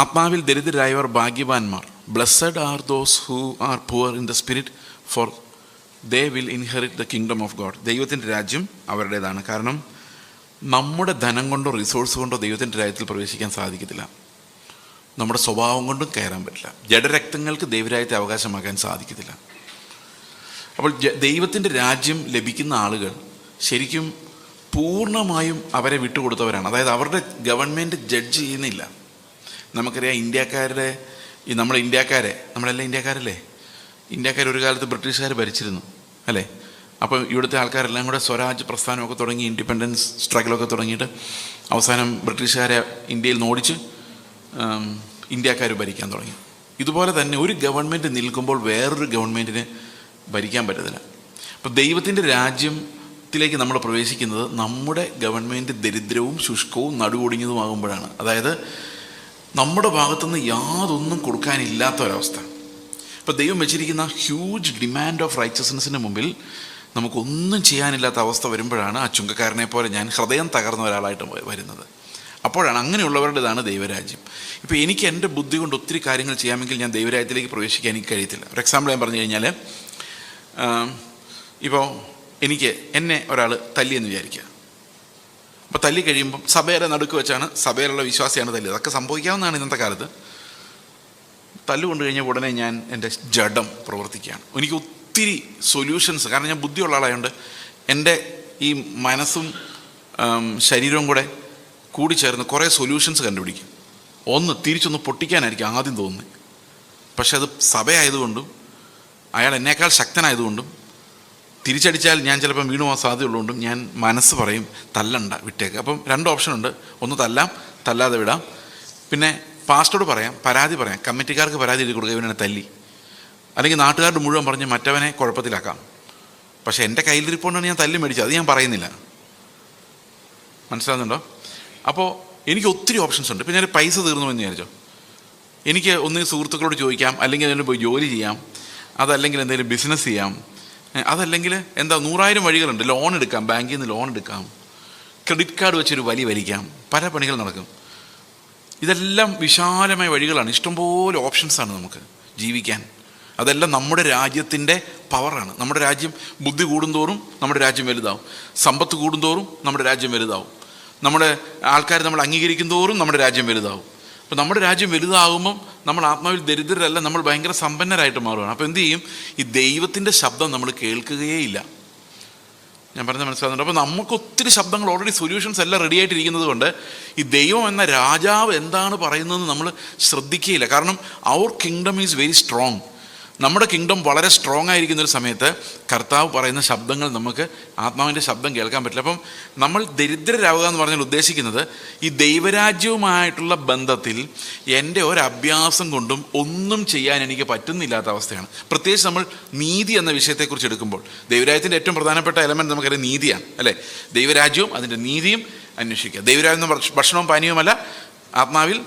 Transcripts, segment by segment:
ആത്മാവിൽ ദരിദ്രരായവർ ഭാഗ്യവാന്മാർ. Blessed are those who are poor in the spirit, for they will inherit the kingdom of God. ദൈവത്തിൻ്റെ രാജ്യം അവരുടേതാണ്. കാരണം നമ്മുടെ ധനം കൊണ്ടോ റിസോഴ്സ് കൊണ്ടോ ദൈവത്തിൻ്റെ രാജ്യത്തിൽ പ്രവേശിക്കാൻ സാധിക്കത്തില്ല. നമ്മുടെ സ്വഭാവം കൊണ്ടും കയറാൻ പറ്റില്ല. ജഡരക്തങ്ങൾക്ക് ദൈവരാജ്യത്തെ അവകാശമാക്കാൻ സാധിക്കത്തില്ല. അപ്പോൾ ദൈവത്തിൻ്റെ രാജ്യം ലഭിക്കുന്ന ആളുകൾ ശരിക്കും പൂർണ്ണമായും അവരെ വിട്ടുകൊടുത്തവരാണ്. അതായത് അവരുടെ ഗവൺമെൻറ് ജഡ്ജ് ചെയ്യുന്നില്ല. നമുക്കറിയാം നമ്മളെല്ലാം ഇന്ത്യക്കാരല്ലേ? ഇന്ത്യക്കാർ ഒരു കാലത്ത് ബ്രിട്ടീഷുകാർ ഭരിച്ചിരുന്നു അല്ലേ? അപ്പോൾ ഇവിടുത്തെ ആൾക്കാരെല്ലാം കൂടെ സ്വരാജ് പ്രസ്ഥാനമൊക്കെ തുടങ്ങി, ഇൻഡിപെൻഡൻസ് സ്ട്രഗിളൊക്കെ തുടങ്ങിയിട്ട് അവസാനം ബ്രിട്ടീഷുകാരെ ഇന്ത്യയിൽ നിന്ന് ഓടിച്ച് ഇന്ത്യക്കാർ ഭരിക്കാൻ തുടങ്ങി. ഇതുപോലെ തന്നെ ഒരു ഗവൺമെൻറ് നിൽക്കുമ്പോൾ വേറൊരു ഗവൺമെൻറ്റിന് ഭരിക്കാൻ പറ്റത്തില്ല. അപ്പോൾ ദൈവത്തിൻ്റെ രാജ്യത്തിലേക്ക് നമ്മൾ പ്രവേശിക്കുന്നത് നമ്മുടെ ഗവൺമെൻറ് ദരിദ്രവും ശുഷ്കവും നടുവൊടിഞ്ഞതുമാകുമ്പോഴാണ്. അതായത് നമ്മുടെ ഭാഗത്തുനിന്ന് യാതൊന്നും കൊടുക്കാനില്ലാത്ത ഒരവസ്ഥ. ഇപ്പോൾ ദൈവം വെച്ചിരിക്കുന്ന ഹ്യൂജ് ഡിമാൻഡ് ഓഫ് റൈച്ചസ്നെസ്സിന് മുമ്പിൽ നമുക്കൊന്നും ചെയ്യാനില്ലാത്ത അവസ്ഥ വരുമ്പോഴാണ് ആ ചുങ്കക്കാരനെ പോലെ ഞാൻ ഹൃദയം തകർന്ന ഒരാളായിട്ട് വരുന്നത്. അപ്പോഴാണ് അങ്ങനെയുള്ളവരുടേതാണ് ദൈവരാജ്യം. ഇപ്പോൾ എനിക്ക് എൻ്റെ ബുദ്ധി കൊണ്ട് ഒത്തിരി കാര്യങ്ങൾ ചെയ്യാമെങ്കിൽ ഞാൻ ദൈവരാജ്യത്തിലേക്ക് പ്രവേശിക്കാൻ എനിക്ക് കഴിയത്തില്ല. ഒരു എക്സാമ്പിൾ ഞാൻ പറഞ്ഞു കഴിഞ്ഞാൽ, ഇപ്പോൾ എന്നെ ഒരാൾ തല്ലിയെന്ന് വിചാരിക്കുക. അപ്പോൾ തല്ലി കഴിയുമ്പം സഭയുടെ നടുക്ക് വെച്ചാണ്, സഭയിലുള്ള വിശ്വാസിയാണ് തല്ലിയത്. അതൊക്കെ സംഭവിക്കാവുന്നതാണ് ഇന്നത്തെ കാലത്ത്. തല്ലുകൊണ്ട് കഴിഞ്ഞ ഉടനെ ഞാൻ എൻ്റെ ജഡം പ്രവർത്തിക്കുകയാണ്. എനിക്ക് ഒത്തിരി സൊല്യൂഷൻസ്, കാരണം ഞാൻ ബുദ്ധിയുള്ള ആളായതുകൊണ്ട് എൻ്റെ ഈ മനസ്സും ശരീരവും കൂടി ചേർന്ന് കുറേ സൊല്യൂഷൻസ് കണ്ടുപിടിക്കും. തിരിച്ചൊന്ന് പൊട്ടിക്കാനായിരിക്കും ആദ്യം തോന്നുന്നത്. പക്ഷെ അത് സഭയായതുകൊണ്ടും അയാൾ എന്നേക്കാൾ ശക്തനായതുകൊണ്ടും തിരിച്ചടിച്ചാൽ ഞാൻ ചിലപ്പം വീണു പോകാൻ സാധ്യതയുള്ളതുകൊണ്ടും ഞാൻ മനസ്സ് പറയും തല്ലണ്ട, വിട്ടേക്ക്. അപ്പം 2 ഓപ്ഷനുണ്ട്. ഒന്ന് തല്ലാം, തല്ലാതെ വിടാം. പിന്നെ പാസ്റ്ററോട് പറയാം, പരാതി പറയാം, കമ്മിറ്റിക്കാർക്ക് പരാതി എഴുതി കൊടുക്കുക ഇവനെ തല്ലി. അല്ലെങ്കിൽ നാട്ടുകാരുടെ മുഴുവൻ പറഞ്ഞ് മറ്റവനെ കുഴപ്പത്തിലാക്കാം. പക്ഷേ എൻ്റെ കയ്യിലിരിപ്പോണ്ടാണ് ഞാൻ തല്ലി മേടിച്ചത്, അത് ഞാൻ പറയുന്നില്ല. മനസ്സിലാകുന്നുണ്ടോ? അപ്പോൾ എനിക്ക് ഒത്തിരി ഓപ്ഷൻസ് ഉണ്ട്. പിന്നെ പൈസ തീർന്നു എന്ന് വിചാരിച്ചോ, എനിക്ക് ഒന്ന് സുഹൃത്തുക്കളോട് ചോദിക്കാം, അല്ലെങ്കിൽ എന്തെങ്കിലും പോയി ജോലി ചെയ്യാം, അതല്ലെങ്കിൽ എന്തെങ്കിലും ബിസിനസ് ചെയ്യാം, അതല്ലെങ്കിൽ 100,000 വഴികളുണ്ട്. ലോൺ എടുക്കാം, ബാങ്കിൽ നിന്ന് ലോൺ എടുക്കാം, ക്രെഡിറ്റ് കാർഡ് വെച്ചൊരു വലിക്കാം, പല പണികൾ നടക്കും. ഇതെല്ലാം വിശാലമായ വഴികളാണ്. ഇഷ്ടംപോലെ ഓപ്ഷൻസാണ് നമുക്ക് ജീവിക്കാൻ. അതെല്ലാം നമ്മുടെ രാജ്യത്തിൻ്റെ പവറാണ്. നമ്മുടെ രാജ്യം ബുദ്ധി കൂടുന്തോറും നമ്മുടെ രാജ്യം വലുതാവും, സമ്പത്ത് കൂടുന്തോറും നമ്മുടെ രാജ്യം വലുതാവും, നമ്മുടെ ആൾക്കാർ നമ്മൾ അംഗീകരിക്കും തോറും നമ്മുടെ രാജ്യം വലുതാവും. അപ്പോൾ നമ്മുടെ രാജ്യം വലുതാകുമ്പം നമ്മൾ ആത്മാവിൽ ദരിദ്രരല്ല, നമ്മൾ ഭയങ്കര സമ്പന്നരായിട്ട് മാറുകയാണ്. അപ്പോൾ എന്തു ചെയ്യും? ഈ ദൈവത്തിൻ്റെ ശബ്ദം നമ്മൾ കേൾക്കുകയേ ഇല്ല. ഞാൻ പറഞ്ഞത് മനസ്സിലാകുന്നുണ്ട്? അപ്പോൾ നമുക്ക് ഒത്തിരി ശബ്ദങ്ങൾ, ഓൾറെഡി സൊല്യൂഷൻസ് എല്ലാം റെഡി ആയിട്ടിരിക്കുന്നത് കൊണ്ട് ഈ ദൈവം എന്ന രാജാവ് എന്താണ് പറയുന്നതെന്ന് നമ്മൾ ശ്രദ്ധിക്കുകയില്ല. കാരണം അവർ കിങ്ഡം ഈസ് വെരി സ്ട്രോങ്. നമ്മുടെ കിങ്ഡം വളരെ സ്ട്രോങ് ആയിരിക്കുന്നൊരു സമയത്ത് കർത്താവ് പറയുന്ന ശബ്ദങ്ങൾ നമുക്ക് ആത്മാവിൻ്റെ ശബ്ദം കേൾക്കാൻ പറ്റില്ല. അപ്പം നമ്മൾ ദരിദ്രരാവുക എന്ന് പറഞ്ഞാൽ ഉദ്ദേശിക്കുന്നത് ഈ ദൈവരാജ്യവുമായിട്ടുള്ള ബന്ധത്തിൽ എൻ്റെ ഒരഭ്യാസം കൊണ്ടും ഒന്നും ചെയ്യാൻ എനിക്ക് പറ്റുന്നില്ലാത്ത അവസ്ഥയാണ്. പ്രത്യേകിച്ച് നമ്മൾ നീതി എന്ന വിഷയത്തെക്കുറിച്ച് എടുക്കുമ്പോൾ ദൈവരാജ്യത്തിൻ്റെ ഏറ്റവും പ്രധാനപ്പെട്ട എലമെൻറ്റ് നമുക്കറിയാം നീതിയാണ് അല്ലേ? ദൈവരാജ്യവും അതിൻ്റെ നീതിയും അന്വേഷിക്കുക. ദൈവരാജ്യം ഭക്ഷണവും പാനീയവുമല്ല, ആത്മാവിൽ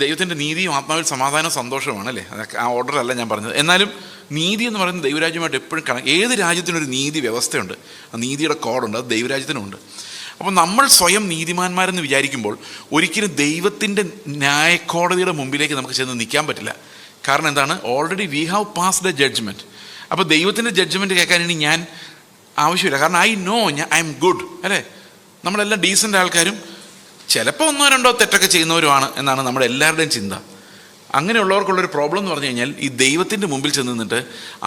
ദൈവത്തിൻ്റെ നീതിയും ആത്മാവിൽ സമാധാനവും സന്തോഷവുമാണ് അല്ലേ? അതൊക്കെ ആ ഓർഡറല്ല ഞാൻ പറഞ്ഞത്. എന്നാലും നീതി എന്ന് പറയുന്നത് ദൈവരാജ്യമായിട്ട് എപ്പോഴും ഏത് രാജ്യത്തിനൊരു നീതി വ്യവസ്ഥയുണ്ട്, ആ നീതിയുടെ കോഡുണ്ട്. അത് ദൈവരാജ്യത്തിനുണ്ട്. അപ്പോൾ നമ്മൾ സ്വയം നീതിമാന്മാരെന്ന് വിചാരിക്കുമ്പോൾ ഒരിക്കലും ദൈവത്തിൻ്റെ ന്യായക്കോടതിയുടെ മുമ്പിലേക്ക് നമുക്ക് ചെന്ന് നിൽക്കാൻ പറ്റില്ല. കാരണം എന്താണ്? Already we have passed a judgement. അപ്പോൾ ദൈവത്തിൻ്റെ ജഡ്ജ്മെൻറ്റ് കേൾക്കാൻ ഇനി ഞാൻ ആവശ്യമില്ല. കാരണം ഐ എം ഗുഡ് അല്ലേ? നമ്മളെല്ലാം ഡീസൻ്റ് ആൾക്കാരും ചിലപ്പോൾ 1-2 തെറ്റൊക്കെ ചെയ്യുന്നവരുമാണ് എന്നാണ് നമ്മുടെ എല്ലാവരുടെയും ചിന്ത. അങ്ങനെയുള്ളവർക്കുള്ളൊരു പ്രോബ്ലം എന്ന് പറഞ്ഞു കഴിഞ്ഞാൽ ഈ ദൈവത്തിൻ്റെ മുമ്പിൽ ചെന്ന് നിന്നിട്ട്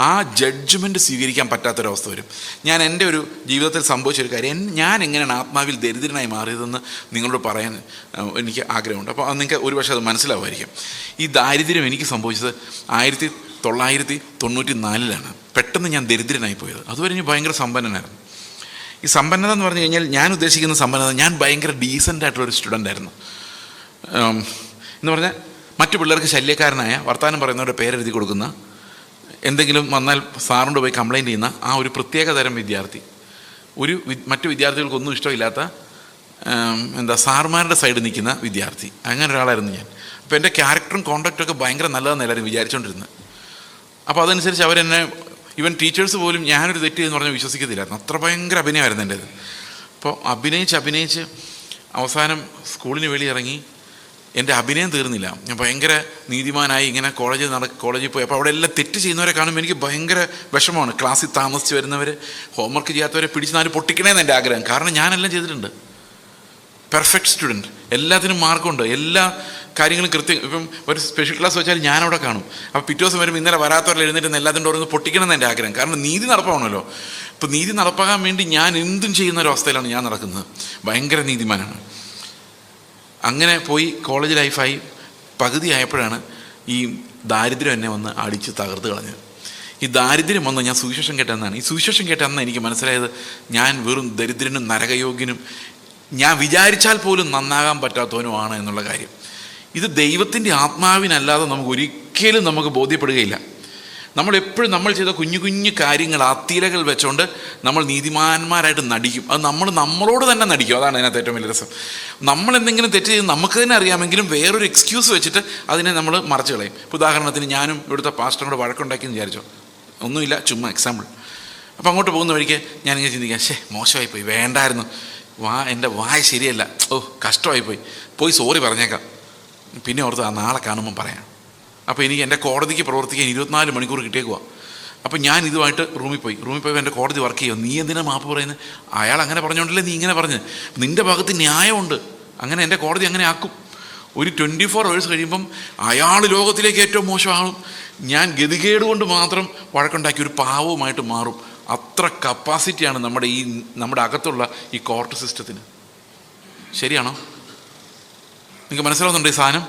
ആ ജഡ്ജ്മെൻറ്റ് സ്വീകരിക്കാൻ പറ്റാത്തൊരവസ്ഥ വരും. ഞാൻ എൻ്റെ ഒരു ജീവിതത്തിൽ സംഭവിച്ചൊരു കാര്യം, ഞാൻ എങ്ങനെയാണ് ആത്മാവിൽ ദരിദ്രനായി മാറിയതെന്ന് നിങ്ങളോട് പറയാൻ എനിക്ക് ആഗ്രഹമുണ്ട്. അപ്പോൾ അത് നിങ്ങൾക്ക് ഒരുപക്ഷെ അത് മനസ്സിലാവുമായിരിക്കും. ഈ ദാരിദ്ര്യം എനിക്ക് സംഭവിച്ചത് 1994 പെട്ടെന്ന് ഞാൻ ദരിദ്രനായി പോയത്. അതുവരെ ഞാൻ ഭയങ്കര സമ്പന്നനായിരുന്നു. ഈ സമ്പന്നത എന്ന് പറഞ്ഞു കഴിഞ്ഞാൽ ഞാൻ ഉദ്ദേശിക്കുന്ന സമ്പന്നത, ഞാൻ ഭയങ്കര ഡീസൻ്റായിട്ടുള്ളൊരു സ്റ്റുഡൻ്റ് ആയിരുന്നു. എന്ന് പറഞ്ഞാൽ മറ്റു പിള്ളേർക്ക് ശല്യക്കാരനായ, വർത്തമാനം പറയുന്നവരുടെ പേരെഴുതി കൊടുക്കുന്ന, എന്തെങ്കിലും വന്നാൽ സാറിനോട് പോയി കംപ്ലയിൻ്റ് ചെയ്യുന്ന ആ ഒരു പ്രത്യേക തരം വിദ്യാർത്ഥി. മറ്റു വിദ്യാർത്ഥികൾക്കൊന്നും ഇഷ്ടമില്ലാത്ത സാറുമാരുടെ സൈഡിൽ നിൽക്കുന്ന വിദ്യാർത്ഥി. അങ്ങനെ ഒരാളായിരുന്നു ഞാൻ. അപ്പോൾ എൻ്റെ ക്യാരക്ടറും കോണ്ടക്റ്റൊക്കെ ഭയങ്കര നല്ലതെന്ന് എല്ലാവരും വിചാരിച്ചുകൊണ്ടിരുന്നത്. അപ്പോൾ അതനുസരിച്ച് അവരെന്നെ, ഈവൻ ടീച്ചേഴ്സ് പോലും ഞാനൊരു തെറ്റ് എന്ന് പറഞ്ഞാൽ വിശ്വസിക്കത്തില്ലായിരുന്നു. അത്ര ഭയങ്കര അഭിനയമായിരുന്നു എൻ്റേത്. അപ്പോൾ അഭിനയിച്ച് അവസാനം സ്കൂളിന് വെളിയിറങ്ങി എൻ്റെ അഭിനയം തീർന്നില്ല. ഞാൻ ഭയങ്കര നീതിമാനായി ഇങ്ങനെ കോളേജിൽ പോയി. അപ്പോൾ അവിടെ എല്ലാം തെറ്റ് ചെയ്യുന്നവരെ കാണുമ്പോൾ എനിക്ക് ഭയങ്കര വിഷമമാണ്. ക്ലാസ്സിൽ താമസിച്ച് വരുന്നവർ, ഹോംവർക്ക് ചെയ്യാത്തവരെ പിടിച്ച് 4 പൊട്ടിക്കണേന്ന് എൻ്റെ ആഗ്രഹം. കാരണം ഞാനെല്ലാം ചെയ്തിട്ടുണ്ട്. പെർഫെക്റ്റ് സ്റ്റുഡൻറ്റ്, എല്ലാത്തിനും മാർക്കുണ്ട്, എല്ലാ കാര്യങ്ങളും കൃത്യം. ഇപ്പം ഒരു സ്പെഷ്യൽ ക്ലാസ് വെച്ചാൽ ഞാനവിടെ കാണും. അപ്പോൾ പിറ്റേ ദിവസം വരുമ്പോൾ ഇന്നലെ വരാത്തവരെ എഴുന്നേറ്റ് എല്ലാത്തിൻ്റെ ഓരോന്ന് പൊട്ടിക്കണമെന്ന് എൻ്റെ ആഗ്രഹം. കാരണം നീതി നടപ്പാണല്ലോ. ഇപ്പോൾ നീതി നടപ്പാകാൻ വേണ്ടി ഞാൻ എന്തും ചെയ്യുന്ന ഒരവസ്ഥയിലാണ് ഞാൻ നടക്കുന്നത്. ഭയങ്കര നീതിമാനാണ്. അങ്ങനെ പോയി കോളേജ് ലൈഫായി പകുതി ആയപ്പോഴാണ് ഈ ദാരിദ്ര്യം എന്നെ വന്ന് അടിച്ച് തകർത്ത് കളഞ്ഞത്. ഈ ദാരിദ്ര്യം വന്ന് ഞാൻ സുവിശേഷം കേട്ടെന്നാണ്. ഈ സുവിശേഷം കേട്ടെന്ന് എനിക്ക് മനസ്സിലായത് ഞാൻ വെറും ദരിദ്രനും നരകയോഗ്യനും ഞാൻ വിചാരിച്ചാൽ പോലും നന്നാകാൻ പറ്റാത്തവനുമാണ് എന്നുള്ള കാര്യം. ഇത് ദൈവത്തിൻ്റെ ആത്മാവിനല്ലാതെ നമുക്ക് ബോധ്യപ്പെടുകയില്ല. നമ്മളെപ്പോഴും നമ്മൾ ചെയ്ത കുഞ്ഞു കുഞ്ഞു കാര്യങ്ങൾ അത്തിയിലകൾ വെച്ചുകൊണ്ട് നമ്മൾ നീതിമാന്മാരായിട്ട് നടിക്കും. അത് നമ്മളോട് തന്നെ നടിക്കും. അതാണ് അതിനകത്ത് ഏറ്റവും വലിയ രസം. നമ്മളെന്തെങ്കിലും തെറ്റ് ചെയ്ത് നമുക്ക് തന്നെ അറിയാമെങ്കിലും വേറൊരു എക്സ്ക്യൂസ് വെച്ചിട്ട് അതിനെ നമ്മൾ മറച്ചു കളയും. ഇപ്പോൾ ഉദാഹരണത്തിന് ഞാനും ഇവിടുത്തെ പാസ്റ്ററും കൂടെ വഴക്കുണ്ടാക്കിയെന്ന് വിചാരിച്ചോ, ഒന്നുമില്ല, ചുമ്മാ എക്സാമ്പിൾ. അപ്പോൾ അങ്ങോട്ട് പോകുന്ന വഴിക്ക് ഞാനിങ്ങനെ ചിന്തിക്കാം, മോശമായിപ്പോയി, വേണ്ടായിരുന്നു, എൻ്റെ വായ ശരിയല്ല, കഷ്ടമായിപ്പോയി സോറി പറഞ്ഞേക്കാം, പിന്നെ ഓർത്ത് നാളെ കാണുമ്പം പറയാം. അപ്പോൾ എനിക്ക് എൻ്റെ കോടതിക്ക് പ്രവർത്തിക്കാൻ 24 മണിക്കൂർ കിട്ടിയേക്കുക. അപ്പോൾ ഞാൻ ഇതുമായിട്ട് റൂമിൽ പോയി എൻ്റെ കോടതി വർക്ക് ചെയ്യുക. നീ എന്തിനാ മാപ്പ് പറയുന്നത്? അയാൾ അങ്ങനെ പറഞ്ഞുകൊണ്ടല്ലേ നീ ഇങ്ങനെ പറഞ്ഞ്, നിൻ്റെ ഭാഗത്ത് ന്യായമുണ്ട്. അങ്ങനെ എൻ്റെ കോടതി അങ്ങനെ ആക്കും. ഒരു 24 hours കഴിയുമ്പം അയാൾ ലോകത്തിലേക്ക് ഏറ്റവും മോശം ആളും ഞാൻ ഗതികേട് കൊണ്ട് മാത്രം വഴക്കുണ്ടാക്കി ഒരു പാവവുമായിട്ട് മാറും. അത്ര കപ്പാസിറ്റിയാണ് നമ്മുടെ അകത്തുള്ള ഈ കോർട്ട് സിസ്റ്റത്തിന്. ശരിയാണോ? നിങ്ങൾക്ക് മനസ്സിലാവുന്നുണ്ട് ഈ സാധനം?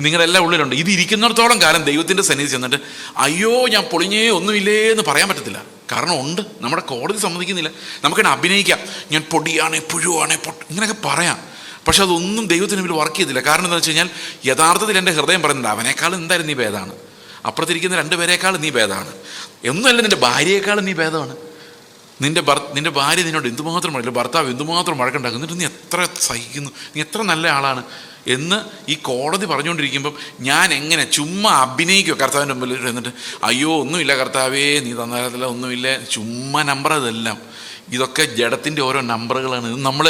നിങ്ങളെല്ലാം ഉള്ളിലുണ്ട്. ഇത് ഇരിക്കുന്നിടത്തോളം കാലം ദൈവത്തിൻ്റെ സന്നിധി ചെന്നിട്ട് അയ്യോ ഞാൻ പൊളിഞ്ഞേ ഒന്നുമില്ലേ എന്ന് പറയാൻ പറ്റത്തില്ല. കാരണം ഉണ്ട്, നമ്മുടെ കോടതി സമ്മതിക്കുന്നില്ല. നമുക്കിങ്ങനെ അഭിനയിക്കാം, ഞാൻ പൊടിയാണേ പുഴുവാണേ ഇങ്ങനെയൊക്കെ പറയാം. പക്ഷെ അതൊന്നും ദൈവത്തിന് മുമ്പിൽ വർക്ക് ചെയ്തില്ല. കാരണം എന്താണെന്ന് വെച്ച് കഴിഞ്ഞാൽ യഥാർത്ഥത്തിൽ എൻ്റെ ഹൃദയം പറയുന്നുണ്ട്, അവനേക്കാളും എന്തായാലും നീ ഭേദമാണ്, അപ്പുറത്തിരിക്കുന്ന 2 പേരെക്കാളും നീ ഭേദമാണ്, ഒന്നുമല്ല നിൻ്റെ ഭാര്യയെക്കാളും നീ ഭേദമാണ്. നിൻ്റെ ഭാര്യ നിന്നോട് എന്തുമാത്രം പറയില്ല, ഭർത്താവ് എന്തുമാത്രം വഴക്കുണ്ടാക്കും, എന്നിട്ട് നീ എത്ര സഹിക്കുന്നു, നീ എത്ര നല്ല ആളാണ് എന്ന് ഈ കോടതി പറഞ്ഞുകൊണ്ടിരിക്കുമ്പം ഞാൻ എങ്ങനെ ചുമ്മാ അഭിനയിക്കുക കർത്താവിൻ്റെ മുമ്പിൽ എന്നിട്ട് അയ്യോ ഒന്നുമില്ല കർത്താവേ നീ തന്നാലത്തില്ല, ഒന്നുമില്ല, ചുമ്മാ നമ്പർ. അതെല്ലാം ഇതൊക്കെ ജഡത്തിൻ്റെ ഓരോ നമ്പറുകളാണ്. ഇത് നമ്മൾ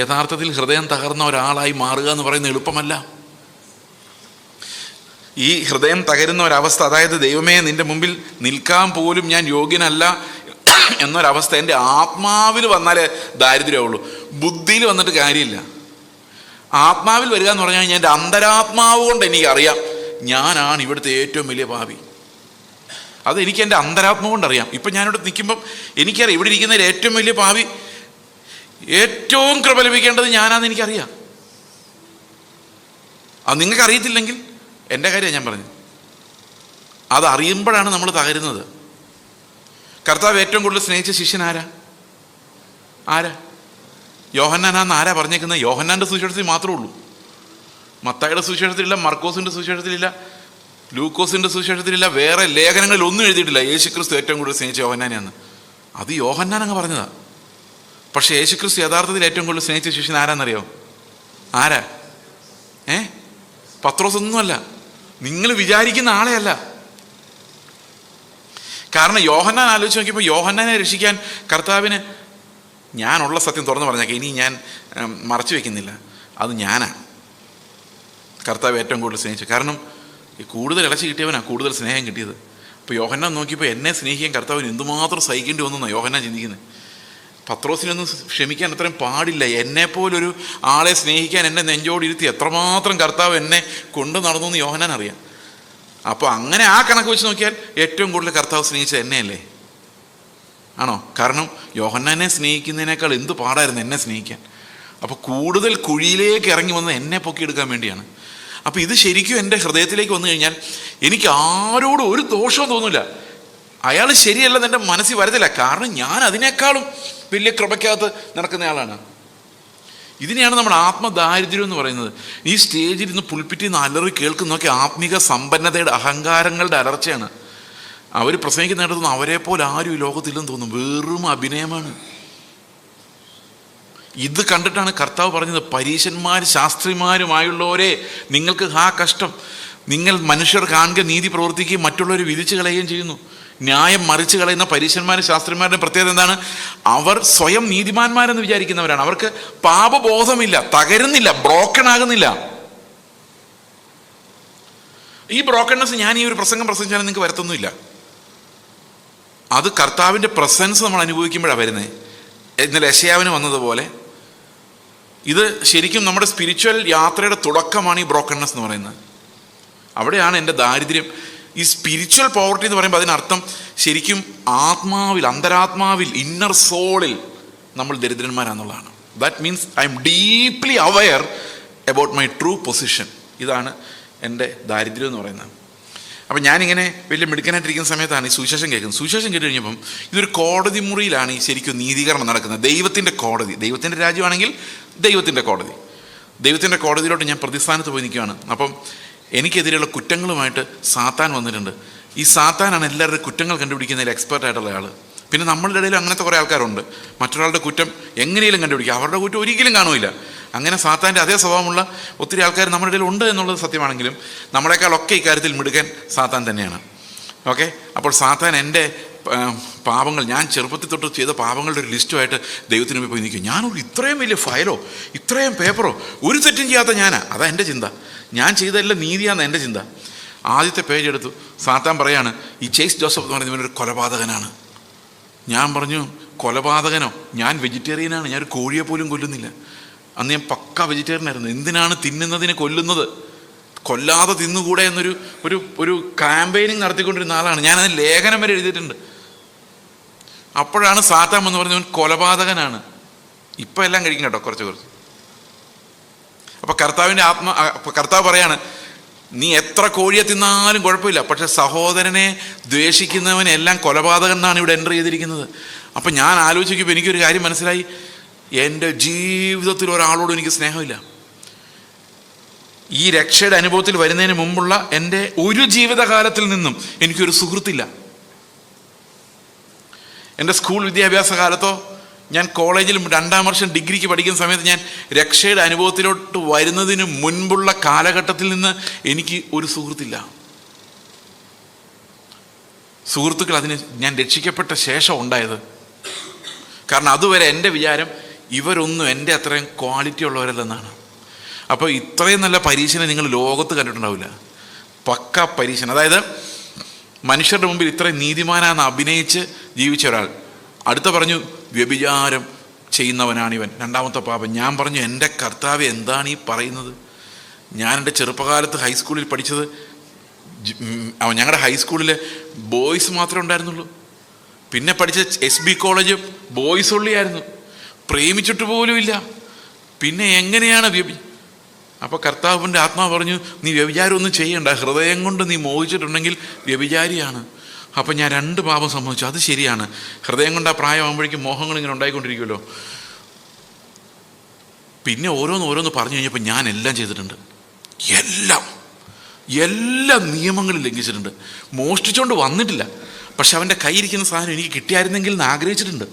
യഥാർത്ഥത്തിൽ ഹൃദയം തകർന്ന ഒരാളായി മാറുക എന്ന് പറയുന്നത് എളുപ്പമല്ല. ഈ ഹൃദയം തകരുന്ന ഒരവസ്ഥ, അതായത് ദൈവമേ നിൻ്റെ മുമ്പിൽ നിൽക്കാൻ പോലും ഞാൻ യോഗ്യനല്ല എന്നൊരവസ്ഥ എൻ്റെ ആത്മാവിൽ വന്നാലേ ദാരിദ്ര്യമുള്ളൂ. ബുദ്ധിയിൽ വന്നിട്ട് കാര്യമില്ല. ആത്മാവിൽ വരിക എന്ന് പറഞ്ഞു കഴിഞ്ഞാൽ എൻ്റെ അന്തരാത്മാവ് കൊണ്ട് എനിക്കറിയാം ഞാനാണ് ഇവിടുത്തെ ഏറ്റവും വലിയ പാപി. അതെനിക്ക് എൻ്റെ അന്തരാത്മാവ് കൊണ്ടറിയാം. ഇപ്പം ഞാനിവിടെ നിൽക്കുമ്പം എനിക്കറിയാം ഇവിടെ ഇരിക്കുന്നതിൽ ഏറ്റവും വലിയ പാപി, ഏറ്റവും കൃപ ലഭിക്കേണ്ടത് ഞാനാണെന്ന് എനിക്കറിയാം. അത് നിങ്ങൾക്ക് അറിയത്തില്ലെങ്കിൽ എൻ്റെ കാര്യം ഞാൻ പറഞ്ഞു, അതറിയുമ്പോഴാണ് നമ്മൾ തകരുന്നത്. കർത്താവ് ഏറ്റവും കൂടുതൽ സ്നേഹിച്ച ശിഷ്യൻ ആരാ? യോഹന്നാനാന്ന് ആരാ പറഞ്ഞേക്കുന്നത്? യോഹന്നാൻ്റെ സുവിശേഷത്തിൽ മാത്രമേ ഉള്ളൂ. മത്തായിയുടെ സുവിശേഷത്തിലില്ല, മർക്കോസിൻ്റെ സുവിശേഷത്തിലില്ല, ലൂക്കോസിൻ്റെ സുവിശേഷത്തിലില്ല, വേറെ ലേഖനങ്ങളിൽ ഒന്നും എഴുതിയിട്ടില്ല യേശുക്രിസ്തു ഏറ്റവും കൂടുതൽ സ്നേഹിച്ച യോഹന്നാനെയാണ്. അത് യോഹന്നാൻ അങ്ങ് പറഞ്ഞതാ. പക്ഷേ യേശുക്രിസ്തു യഥാർത്ഥത്തിൽ ഏറ്റവും കൂടുതൽ സ്നേഹിച്ച ശിഷ്യൻ ആരാന്നറിയോ? ആരാ? പത്രോസ് ഒന്നുമല്ല, നിങ്ങൾ വിചാരിക്കുന്ന ആളെയല്ല. കാരണം യോഹന്നാൻ ആലോചിച്ച് നോക്കിയപ്പോൾ യോഹന്നാനെ രക്ഷിക്കാൻ കർത്താവിന്, ഞാനുള്ള സത്യം തുറന്നു പറഞ്ഞേക്കാം, ഇനി ഞാൻ മറച്ചു വയ്ക്കുന്നില്ല, അത് ഞാനാണ് കർത്താവ് ഏറ്റവും കൂടുതൽ സ്നേഹിച്ചത്. കാരണം കൂടുതൽ ഇളച്ചി കിട്ടിയവനാണ് കൂടുതൽ സ്നേഹം കിട്ടിയത്. അപ്പോൾ യോഹന്നാൻ നോക്കിയപ്പോൾ എന്നെ സ്നേഹിക്കാൻ കർത്താവിന് എന്തുമാത്രം സഹിക്കേണ്ടി വന്നെന്നാണ് യോഹന്നാൻ ചിന്തിക്കുന്നത്. പത്രോസിനൊന്നും ക്ഷമിക്കാൻ അത്രയും പാടില്ല. എന്നെപ്പോലൊരു ആളെ സ്നേഹിക്കാൻ എന്നെ നെഞ്ചോടിരുത്തി എത്രമാത്രം കർത്താവ് എന്നെ കൊണ്ടു നടന്നു എന്ന് യോഹന്നാൻ അറിയാം. അപ്പോൾ അങ്ങനെ ആ കണക്ക് വെച്ച് നോക്കിയാൽ ഏറ്റവും കൂടുതൽ കർത്താവ് സ്നേഹിച്ചത് എന്നെയല്ലേ? ആണോ? കാരണം യോഹന്നാനെ സ്നേഹിക്കുന്നതിനേക്കാൾ എന്ത് പാടായിരുന്നു എന്നെ സ്നേഹിക്കാൻ. അപ്പോൾ കൂടുതൽ കുഴിയിലേക്ക് ഇറങ്ങി വന്നത് എന്നെ പൊക്കിയെടുക്കാൻ വേണ്ടിയാണ്. അപ്പോൾ ഇത് ശരിക്കും എൻ്റെ ഹൃദയത്തിലേക്ക് വന്നു കഴിഞ്ഞാൽ എനിക്ക് ആരോടും ഒരു ദോഷവും തോന്നില്ല. അയാൾ ശരിയല്ലെന്ന് എൻ്റെ മനസ്സിൽ വരത്തില്ല. കാരണം ഞാൻ അതിനേക്കാളും വലിയ കൃപയ്ക്കകത്ത് നടക്കുന്നയാളാണ്. ഇതിനെയാണ് നമ്മൾ ആത്മദാരിദ്ര്യം എന്ന് പറയുന്നത്. ഈ സ്റ്റേജിൽ നിന്ന് പുൽപ്പിറ്റിൽ നിന്ന് അലറി കേൾക്കുന്നതൊക്കെ ആത്മിക സമ്പന്നതയുടെ അഹങ്കാരങ്ങളുടെ അലർച്ചയാണ്. അവർ പ്രസംഗിക്കുന്നിടത്തുനിന്ന് അവരെ പോലെ ആരും ഈ ലോകത്തില്ലെന്ന് തോന്നും. വെറും അഭിനയമാണ്. ഇത് കണ്ടിട്ടാണ് കർത്താവ് പറഞ്ഞത്, പരീശന്മാർ ശാസ്ത്രിമാരുമായുള്ളവരെ നിങ്ങൾക്ക് കഷ്ടം, നിങ്ങൾ മനുഷ്യർ കാണുക നീതി പ്രവർത്തിക്കുകയും മറ്റുള്ളവർ വിധിച്ചു കളയുകയും ചെയ്യുന്നു. ന്യായം മറിച്ച് കളയുന്ന പരീശന്മാരും ശാസ്ത്രിമാരുടെ പ്രത്യേകത എന്താണ്? അവർ സ്വയം നീതിമാന്മാരെന്ന് വിചാരിക്കുന്നവരാണ്. അവർക്ക് പാപബോധമില്ല, തകരുന്നില്ല, ബ്രോക്കൺ ആകുന്നില്ല. ഈ ബ്രോക്കൺനെസ് ഞാൻ ഈ ഒരു പ്രസംഗം പ്രസംഗിച്ചാലും നിങ്ങൾക്ക് വരത്തൊന്നുമില്ല. അത് കർത്താവിൻ്റെ പ്രസൻസ് നമ്മൾ അനുഭവിക്കുമ്പോഴാണ് വരുന്നത്. ഇന്നലെ യെശയ്യാവിന് വന്നതുപോലെ ഇത് ശരിക്കും നമ്മുടെ സ്പിരിച്വൽ യാത്രയുടെ തുടക്കമാണ് ഈ ബ്രോക്കൺനെസ് എന്ന് പറയുന്നത്. അവിടെയാണ് എൻ്റെ ദാരിദ്ര്യം. ഈ സ്പിരിച്വൽ പോവർട്ടി എന്ന് പറയുമ്പോൾ അതിനർത്ഥം ശരിക്കും ആത്മാവിൽ, അന്തരാത്മാവിൽ, ഇന്നർ സോളിൽ നമ്മൾ ദരിദ്രന്മാരാന്നുള്ളതാണ്. That means I'm deeply aware about my true position. ഇതാണ് എൻ്റെ ദാരിദ്ര്യം എന്ന് പറയുന്നത്. അപ്പം ഞാനിങ്ങനെ വലിയ മിടുക്കനായിട്ടിരിക്കുന്ന സമയത്താണ് ഈ സുവിശേഷം കേൾക്കുന്നത്. സുവിശേഷം കേട്ട് കഴിഞ്ഞപ്പം ഇതൊരു കോടതി മുറിയിലാണ് ഈ ശരിക്കും നീതീകരണം നടക്കുന്നത്. ദൈവത്തിൻ്റെ കോടതി, ദൈവത്തിൻ്റെ രാജ്യമാണെങ്കിൽ ദൈവത്തിൻ്റെ കോടതി. ദൈവത്തിൻ്റെ കോടതിയിലോട്ട് ഞാൻ പ്രതിസ്ഥാനത്ത് പോയി നിൽക്കുകയാണ്. അപ്പം എനിക്കെതിരെയുള്ള കുറ്റങ്ങളുമായിട്ട് സാത്താൻ വന്നിട്ടുണ്ട്. ഈ സാത്താനാണ് എല്ലാവരുടെ കുറ്റങ്ങൾ കണ്ടുപിടിക്കുന്നതിൽ എക്സ്പെർട്ടായിട്ടുള്ള ആൾ. പിന്നെ നമ്മളുടെ ഇടയിൽ അങ്ങനത്തെ കുറേ ആൾക്കാരുണ്ട്, മറ്റൊരാളുടെ കുറ്റം എങ്ങനെയും കണ്ടുപിടിക്കുക, അവരുടെ കുറ്റം ഒരിക്കലും കാണുമില്ല. അങ്ങനെ സാത്താൻ്റെ അതേ സ്വഭാവമുള്ള ഒത്തിരി ആൾക്കാർ നമ്മുടെ ഇടയിൽ ഉണ്ട് എന്നുള്ളത് സത്യമാണെങ്കിലും നമ്മളെക്കാളൊക്കെ ഇക്കാര്യത്തിൽ മിടുക്കൻ സാത്താൻ തന്നെയാണ്. ഓക്കെ, അപ്പോൾ സാത്താൻ എൻ്റെ പാപങ്ങൾ, ഞാൻ ചെറുപ്പത്തിൽ തൊട്ട് ചെയ്ത പാപങ്ങളുടെ ഒരു ലിസ്റ്റുമായിട്ട് ദൈവത്തിന് മുമ്പിൽ പോയി നിൽക്കും. ഞാനൊരു ഇത്രയും വലിയ ഫയലോ ഇത്രയും പേപ്പറോ ഒരു തെറ്റും ചെയ്യാത്ത ഞാനാ. അതാ എൻ്റെ ചിന്ത. ഞാൻ ചെയ്തതെല്ലാം നീതിയാന്ന് എൻ്റെ ചിന്ത. ആദ്യത്തെ പേജ് എടുത്തു. സാത്താൻ പറയാണ് ഈ ചേസ് ജോസഫ് എന്ന് പറയുന്നത് ഇവനൊരു കൊലപാതകനാണ്. ഞാൻ പറഞ്ഞു കൊലപാതകനോ? ഞാൻ വെജിറ്റേറിയനാണ്, ഞാനൊരു കോഴിയെ പോലും കൊല്ലുന്നില്ല. അന്ന് ഞാൻ പക്ക വെജിറ്റേറിയൻ ആയിരുന്നു. എന്തിനാണ് തിന്നുന്നതിനെ കൊല്ലുന്നത്? കൊല്ലാതെ തിന്നുകൂടെ എന്നൊരു ഒരു ഒരു ക്യാമ്പയിനിങ് നടത്തിക്കൊണ്ടിരുന്ന ആളാണ് ഞാൻ. അതിന് ലേഖനം വരെ എഴുതിയിട്ടുണ്ട്. അപ്പോഴാണ് സാത്താൻ എന്ന് പറഞ്ഞവൻ കൊലപാതകനാണ്. ഇപ്പം എല്ലാം കഴിക്കും കേട്ടോ, കുറച്ച് കുറച്ച്. അപ്പം കർത്താവ് പറയാണ് നീ എത്ര കോഴിയെ തിന്നാലും കുഴപ്പമില്ല, പക്ഷെ സഹോദരനെ ദ്വേഷിക്കുന്നവൻ എല്ലാം കൊലപാതകൻ എന്നാണ് ഇവിടെ എൻ്റർ ചെയ്തിരിക്കുന്നത്. അപ്പം ഞാൻ ആലോചിക്കുമ്പോൾ എനിക്കൊരു കാര്യം മനസ്സിലായി. എൻ്റെ ജീവിതത്തിൽ ഒരാളോടും എനിക്ക് സ്നേഹമില്ല. ഈ രക്ഷയുടെ അനുഭവത്തിൽ വരുന്നതിന് മുമ്പുള്ള എൻ്റെ ഒരു ജീവിതകാലത്തിൽ നിന്നും എനിക്കൊരു സുഹൃത്തില്ല. എൻ്റെ സ്കൂൾ വിദ്യാഭ്യാസ കാലത്തോ ഞാൻ കോളേജിൽ 2ാം വർഷം ഡിഗ്രിക്ക് പഠിക്കുന്ന സമയത്ത് ഞാൻ രക്ഷയുടെ അനുഭവത്തിലോട്ട് വരുന്നതിന് മുൻപുള്ള കാലഘട്ടത്തിൽ നിന്ന് എനിക്ക് ഒരു സുഹൃത്തില്ല. സുഹൃത്തുക്കൾ അതിന് ഞാൻ രക്ഷിക്കപ്പെട്ട ശേഷം ഉണ്ടായത്. കാരണം അതുവരെ എൻ്റെ വിചാരം ഇവരൊന്നും എൻ്റെ അത്രയും ക്വാളിറ്റി ഉള്ളവരല്ലെന്നാണ്. അപ്പോൾ ഇത്രയും നല്ല പരീക്ഷനെ നിങ്ങൾ ലോകത്ത് കണ്ടിട്ടുണ്ടാവില്ല. പക്ക പരീക്ഷ. അതായത് മനുഷ്യരുടെ മുമ്പിൽ ഇത്രയും നീതിമാനാന്ന് അഭിനയിച്ച് ജീവിച്ച ഒരാൾ. അടുത്ത പറഞ്ഞു വ്യഭിചാരം ചെയ്യുന്നവനാണിവൻ, 2ാമത്തെ പാപം. ഞാൻ പറഞ്ഞു എൻ്റെ കർത്താവ് എന്താണ് ഈ പറയുന്നത്? ഞാൻ എൻ്റെ ചെറുപ്പകാലത്ത് ഹൈസ്കൂളിൽ പഠിച്ചത്, ഞങ്ങളുടെ ഹൈസ്കൂളിൽ ബോയ്സ് മാത്രമേ ഉണ്ടായിരുന്നുള്ളൂ. പിന്നെ പഠിച്ച SB കോളേജ് ബോയ്സ് ഉള്ളിയായിരുന്നു. പ്രേമിച്ചിട്ട് പോലും ഇല്ല. പിന്നെ എങ്ങനെയാണ് അപ്പോൾ കർത്താവിൻ്റെ ആത്മാവ് പറഞ്ഞു നീ വ്യഭിചാരം ഒന്നും ചെയ്യണ്ട, ഹൃദയം കൊണ്ട് നീ മോഹിച്ചിട്ടുണ്ടെങ്കിൽ വ്യഭിചാരിയാണ്. അപ്പം ഞാൻ 2 പാപം സംഭവിച്ചു. അത് ശരിയാണ്, ഹൃദയം കൊണ്ട് ആ പ്രായമാകുമ്പോഴേക്കും മോഹങ്ങൾ ഇങ്ങനെ ഉണ്ടായിക്കൊണ്ടിരിക്കുമല്ലോ. പിന്നെ ഓരോന്ന് പറഞ്ഞു കഴിഞ്ഞപ്പോൾ ഞാൻ എല്ലാം ചെയ്തിട്ടുണ്ട്. എല്ലാ നിയമങ്ങളും ലംഘിച്ചിട്ടുണ്ട്. മോഷ്ടിച്ചുകൊണ്ട് വന്നിട്ടില്ല, പക്ഷെ അവൻ്റെ കയ്യിരിക്കുന്ന സാധനം എനിക്ക് കിട്ടിയായിരുന്നെങ്കിൽ എന്ന് ആഗ്രഹിച്ചിട്ടുണ്ട്.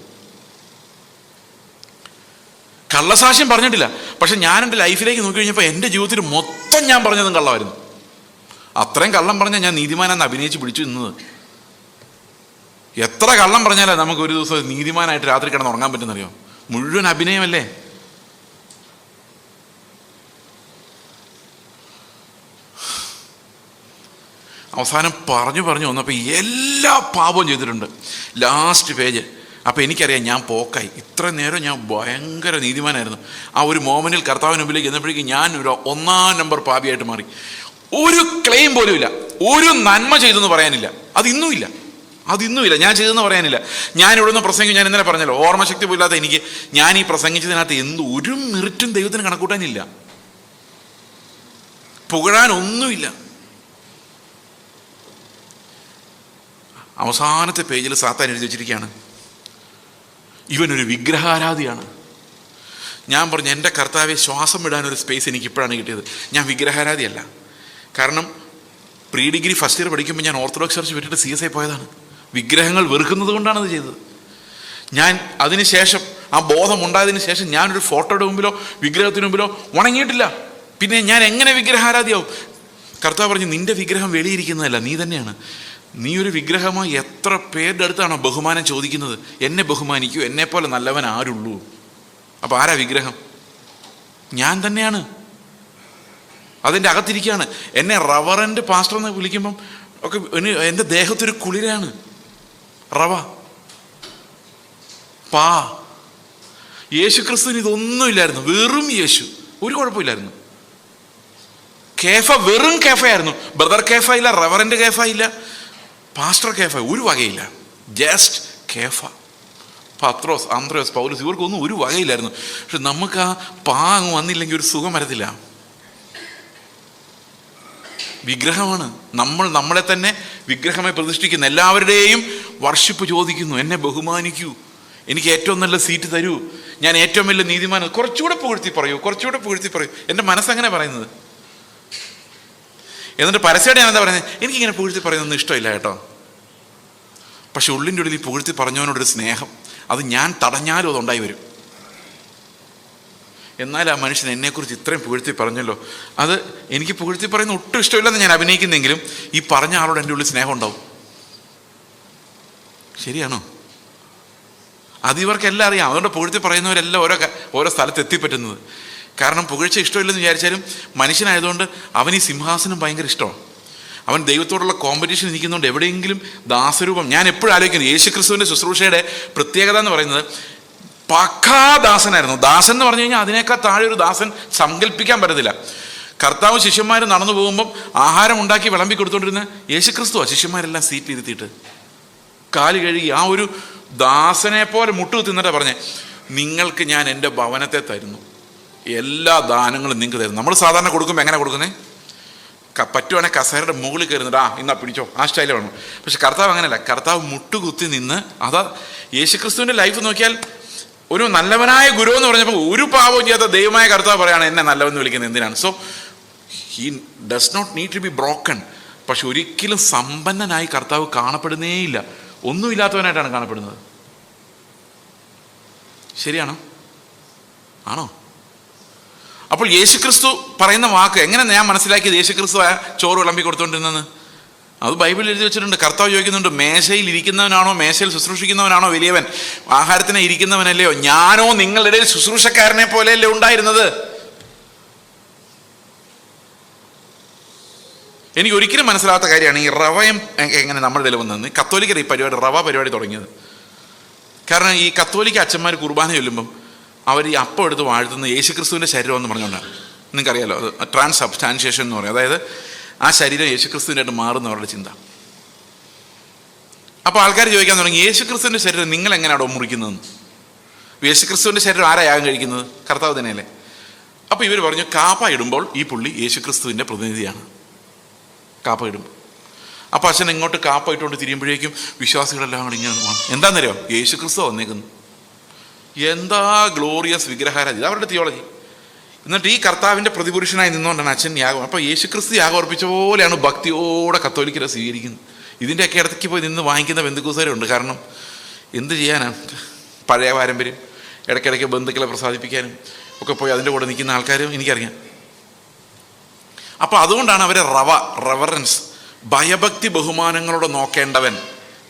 കള്ളസാക്ഷ്യം പറഞ്ഞിട്ടില്ല, പക്ഷെ ഞാൻ എൻ്റെ ലൈഫിലേക്ക് നോക്കി കഴിഞ്ഞപ്പോൾ എൻ്റെ ജീവിതത്തിൽ മൊത്തം ഞാൻ പറഞ്ഞതും കള്ളമായിരുന്നു. അത്രയും കള്ളം പറഞ്ഞാൽ ഞാൻ നീതിമാനാന്ന് അഭിനയിച്ച് പിടിച്ചു നിന്നത്. എത്ര കള്ളം പറഞ്ഞാലേ നമുക്ക് ഒരു ദിവസം നീതിമാനായിട്ട് രാത്രി കിടന്ന് ഉറങ്ങാൻ പറ്റുന്നറിയോ? മുഴുവൻ അഭിനയമല്ലേ. അവസാനം പറഞ്ഞു വന്നപ്പോൾ എല്ലാ പാപവും ചെയ്തിട്ടുണ്ട്. Last page. അപ്പോൾ എനിക്കറിയാം ഞാൻ പോക്കായി. ഇത്ര നേരം ഞാൻ ഭയങ്കര നീതിമാനായിരുന്നു. ആ ഒരു മോമെൻറ്റിൽ കർത്താവിന് മുമ്പിലേക്ക് ചെന്നപ്പോഴേക്കും ഞാൻ ഒരു 1ാം നമ്പർ പാപിയായിട്ട് മാറി. ഒരു ക്ലെയിം പോലും ഇല്ല, ഒരു നന്മ ചെയ്തെന്ന് പറയാനില്ല. അതിന്നുമില്ല. ഞാൻ ചെയ്തെന്ന് പറയാനില്ല. ഞാൻ ഇവിടെ നിന്ന് പ്രസംഗിക്കും. ഞാൻ ഇന്നലെ പറഞ്ഞല്ലോ, ഓർമ്മശക്തി പോയില്ലാത്ത എനിക്ക് ഞാൻ ഈ പ്രസംഗിച്ചതിനകത്ത് ഒരു മെറിറ്റും ദൈവത്തിന് കണക്കൂട്ടാനില്ല, പുകഴാനൊന്നുമില്ല. അവസാനത്തെ പേജിൽ സാത്താൻ എഴുതി വെച്ചിരിക്കുകയാണ് ഇവനൊരു വിഗ്രഹാരാധിയാണ്. ഞാൻ പറഞ്ഞു എൻ്റെ കർത്താവെ, ശ്വാസം വിടാനൊരു സ്പേസ് എനിക്ക് ഇപ്പോഴാണ് കിട്ടിയത്. ഞാൻ വിഗ്രഹാരാധിയല്ല. കാരണം പ്രീ ഡിഗ്രി ഫസ്റ്റ് ഇയർ പഠിക്കുമ്പോൾ ഞാൻ ഓർത്തഡോക്സ് ചർച്ച് വിട്ടിട്ട് CSI പോയതാണ്. വിഗ്രഹങ്ങൾ വെറുക്കുന്നത് കൊണ്ടാണ് അത് ചെയ്തത്. ഞാൻ അതിനുശേഷം ആ ബോധം ഉണ്ടായതിനു ശേഷം ഞാനൊരു ഫോട്ടോയുടെ മുമ്പിലോ വിഗ്രഹത്തിന് മുമ്പിലോ ഉണങ്ങിയിട്ടില്ല. പിന്നെ ഞാൻ എങ്ങനെ വിഗ്രഹാരാധിയാവും? കർത്താവ് പറഞ്ഞു നിൻ്റെ വിഗ്രഹം വെളിയിരിക്കുന്നതല്ല, നീ തന്നെയാണ്. നീ ഒരു വിഗ്രഹമായി എത്ര പേരുടെ അടുത്താണോ ബഹുമാനം ചോദിക്കുന്നത്? എന്നെ ബഹുമാനിക്കൂ, എന്നെപ്പോലെ നല്ലവൻ ആരുള്ളൂ? അപ്പോൾ ആരാ വിഗ്രഹം? ഞാൻ തന്നെയാണ്. അതിൻ്റെ അകത്തിരിക്കുകയാണ്. എന്നെ റവറൻറ്റ് പാസ്റ്റർ എന്ന് വിളിക്കുമ്പം ഒക്കെ എൻ്റെ ദേഹത്തൊരു കുളിരാണ്. റവ, പാ. യേശു ക്രിസ്തുവിന് ഇതൊന്നുമില്ലായിരുന്നു. വെറും യേശു, ഒരു കുഴപ്പമില്ലായിരുന്നു. കേഫ വെറും കേഫയായിരുന്നു. ബ്രദർ കേഫ ഇല്ല, റവറൻറ്റ് കേഫ ഇല്ല, പാസ്റ്റർ കേഫ, ഒരു വകയില്ല. ജസ്റ്റ് കേഫ. പത്രോസ്, അന്ത്രയോസ്, പൗലോസ്, ഇവർക്കൊന്നും ഒരു വകയില്ലായിരുന്നു. പക്ഷെ നമുക്ക് ആ പാ അങ്ങ് വന്നില്ലെങ്കിൽ ഒരു സുഖം വരത്തില്ല. വിഗ്രഹമാണ്. നമ്മളെ തന്നെ വിഗ്രഹമായി പ്രതിഷ്ഠിക്കുന്നു. എല്ലാവരുടെയും വർഷിപ്പ് ചോദിക്കുന്നു. എന്നെ ബഹുമാനിക്കൂ, എനിക്ക് ഏറ്റവും നല്ല സീറ്റ് തരൂ, ഞാൻ ഏറ്റവും വലിയ നീതിമാൻ. കുറച്ചുകൂടെ പുകഴ്ത്തി പറയൂ, കുറച്ചുകൂടെ പുകഴ്ത്തി പറയൂ. എൻ്റെ മനസ്സങ്ങനെ പറയുന്നത്. എന്നിട്ട് പരസ്യമായിട്ട് ഞാൻ എന്താ പറയുന്നത്, എനിക്കിങ്ങനെ പുകഴ്ത്തി പറയുന്നൊന്നും ഇഷ്ടമില്ല കേട്ടോ. പക്ഷെ ഉള്ളിൻ്റെ ഉള്ളിൽ ഈ പുകഴ്ത്തി പറഞ്ഞവനോടൊരു സ്നേഹം, അത് ഞാൻ തടഞ്ഞാലും അതുണ്ടായി വരും. എന്നാൽ ആ മനുഷ്യൻ എന്നെക്കുറിച്ച് ഇത്രയും പുകഴ്ത്തി പറഞ്ഞല്ലോ, അത് എനിക്ക് പുകഴ്ത്തി പറയുന്ന ഒട്ടും ഇഷ്ടമില്ലെന്ന് ഞാൻ അഭിനയിക്കുന്നെങ്കിലും ഈ പറഞ്ഞ ആളോട് എൻ്റെ ഉള്ളിൽ സ്നേഹം ഉണ്ടാവും. ശരിയാണോ? അത് ഇവർക്കെല്ലാം അറിയാം. അതുകൊണ്ട് പുകഴ്ത്തി പറയുന്നവരെല്ലാം ഓരോ സ്ഥലത്ത് എത്തിപ്പറ്റുന്നത്. കാരണം പുകഴ്ച ഇഷ്ടമില്ലെന്ന് വിചാരിച്ചാലും മനുഷ്യനായതുകൊണ്ട് അവൻ ഈ സിംഹാസനം ഭയങ്കര ഇഷ്ടമാണ്. അവൻ ദൈവത്തോടുള്ള കോമ്പറ്റീഷൻ ഇരിക്കുന്നതുകൊണ്ട് എവിടെയെങ്കിലും ദാസരൂപം. ഞാൻ എപ്പോഴും ആലോചിക്കുന്നു, യേശു ക്രിസ്തുവിൻ്റെ ശുശ്രൂഷയുടെ പ്രത്യേകത എന്ന് പറയുന്നത് പക്കാ ദാസനായിരുന്നു. ദാസൻ എന്ന് പറഞ്ഞു കഴിഞ്ഞാൽ അതിനേക്കാൾ താഴെ ഒരു ദാസൻ സങ്കല്പിക്കാൻ പറ്റത്തില്ല. കർത്താവ് ശിഷ്യന്മാർ നടന്നു പോകുമ്പം ആഹാരം ഉണ്ടാക്കി വിളമ്പി കൊടുത്തുകൊണ്ടിരുന്ന യേശു ക്രിസ്തുവാണ്. ശിഷ്യന്മാരെല്ലാം സീറ്റിലിരുത്തിയിട്ട് കാല് കഴുകി ആ ഒരു ദാസനെ പോലെ മുട്ടുകുത്തിന്നിട്ടാണ് പറഞ്ഞേ, നിങ്ങൾക്ക് ഞാൻ എൻ്റെ ഭവനത്തെ തരുന്നു, എല്ലാ ദാനങ്ങളും നിങ്ങൾക്ക് തരുന്നു. നമ്മൾ സാധാരണ കൊടുക്കുമ്പോൾ എങ്ങനെ കൊടുക്കുന്നേ? പറ്റുവാണെങ്കിൽ കസേരയുടെ മുകളിൽ കയറുന്നുണ്ട്, ഇന്നാ പിടിച്ചോ, ആ സ്റ്റൈൽ വേണം. പക്ഷെ കർത്താവ് അങ്ങനെയല്ല. കർത്താവ് മുട്ടുകുത്തി നിന്ന്, അതാ യേശുക്രിസ്തുവിൻ്റെ ലൈഫ് നോക്കിയാൽ ഒരു നല്ലവനായ ഗുരു എന്ന് പറഞ്ഞപ്പോൾ ഒരു പാവവും ചെയ്യാത്ത ദൈവമായ കർത്താവ് പറയാണ് എന്നെ നല്ലവെന്ന് വിളിക്കുന്നത് എന്തിനാണ്? So he does not need to be broken. പക്ഷെ ഒരിക്കലും സമ്പന്നനായി കർത്താവ് കാണപ്പെടുന്നേയില്ല. ഒന്നുമില്ലാത്തവനായിട്ടാണ് കാണപ്പെടുന്നത്. ശരിയാണോ? ആണോ? അപ്പോൾ യേശുക്രിസ്തു പറയുന്ന വാക്ക് എങ്ങനെ ഞാൻ മനസ്സിലാക്കിയത്? യേശുക്രിസ്തു ചോറ് വിളമ്പി കൊടുത്തുകൊണ്ടിരുന്നെന്ന് അത് ബൈബിളിൽ എഴുതി വെച്ചിട്ടുണ്ട്. കർത്താവ് ചോദിക്കുന്നുണ്ട്, മേശയിൽ ഇരിക്കുന്നവനാണോ, മേശയിൽ ശുശ്രൂഷിക്കുന്നവനാണോ വലിയവൻ? ആഹാരത്തിന് ഇരിക്കുന്നവനല്ലയോ? ഞാനോ നിങ്ങളുടെ ഇടയിൽ ശുശ്രൂഷക്കാരനെ പോലെയല്ലേ ഉണ്ടായിരുന്നത്? എനിക്ക് ഒരിക്കലും മനസ്സിലാത്ത കാര്യമാണ് ഈ റവയും എങ്ങനെ നമ്മുടെ ഇടയിൽ വന്നത്. കത്തോലിക്കർ ഈ റവ പരിപാടി തുടങ്ങിയത്. കാരണം ഈ കത്തോലിക്ക അച്ഛന്മാർ കുർബാന ചൊല്ലുമ്പം അവർ ഈ അപ്പം എടുത്ത് വാഴ്ത്തുന്ന യേശുക്രിസ്തുവിൻ്റെ ശരീരം എന്ന് പറഞ്ഞുകൊണ്ടാണ്. നിങ്ങൾക്കറിയാലോ, അത് ട്രാൻസ്സബ്സ്റ്റാൻഷിയേഷൻ എന്ന് പറയും. അതായത് ആ ശരീരം യേശുക്രിസ്തുവിനായിട്ട് മാറുന്നവരുടെ ചിന്ത. അപ്പോൾ ആൾക്കാർ ചോദിക്കാൻ തുടങ്ങി, യേശുക്രിസ്തുവിൻ്റെ ശരീരം നിങ്ങൾ എങ്ങനെയാണോ മുറിക്കുന്നതെന്ന്. യേശുക്രിസ്തുവിൻ്റെ ശരീരം ആരാ യാഗം കഴിക്കുന്നത്? കർത്താവ് തന്നെയല്ലേ. അപ്പോൾ ഇവർ പറഞ്ഞു, കാപ്പ ഇടുമ്പോൾ ഈ പുള്ളി യേശുക്രിസ്തുവിൻ്റെ പ്രതിനിധിയാണ്. കാപ്പ ഇടുമ്പോൾ. അപ്പോൾ അച്ഛൻ ഇങ്ങോട്ട് കാപ്പ ഇട്ടുകൊണ്ട് തിരിയുമ്പോഴേക്കും വിശ്വാസികളെല്ലാം കൂടി ഇങ്ങനെ എന്താണെന്നറിയോ? യേശുക്രിസ്തു വന്നേക്കുന്നു. എന്താ ഗ്ലോറിയസ് വിഗ്രഹാരാധന! ഇത് അവരുടെ തിയോളജി. എന്നിട്ട് ഈ കർത്താവിൻ്റെ പ്രതിപുരുഷനായി നിന്നുകൊണ്ടാണ് അച്ഛൻ യാഗം. അപ്പോൾ യേശുക്രിസ്തു യാഗം അർപ്പിച്ച പോലെയാണ് ഭക്തിയോടെ കത്തോലിക്കരെ സ്വീകരിക്കുന്നത്. ഇതിൻ്റെയൊക്കെ ഇടയ്ക്ക് പോയി നിന്ന് വാങ്ങിക്കുന്ന ബന്ധുക്കൂസാരുണ്ട്. കാരണം എന്ത് ചെയ്യാനാണ്? പഴയ പാരമ്പര്യം. ഇടയ്ക്കിടയ്ക്ക് ബന്ധുക്കളെ പ്രസാദിപ്പിക്കാനും ഒക്കെ പോയി അതിൻ്റെ കൂടെ നിൽക്കുന്ന ആൾക്കാരും എനിക്കറിയാം. അപ്പോൾ അതുകൊണ്ടാണ് അവരെ റെവറൻസ്, ഭയഭക്തി ബഹുമാനങ്ങളോടെ നോക്കേണ്ടവൻ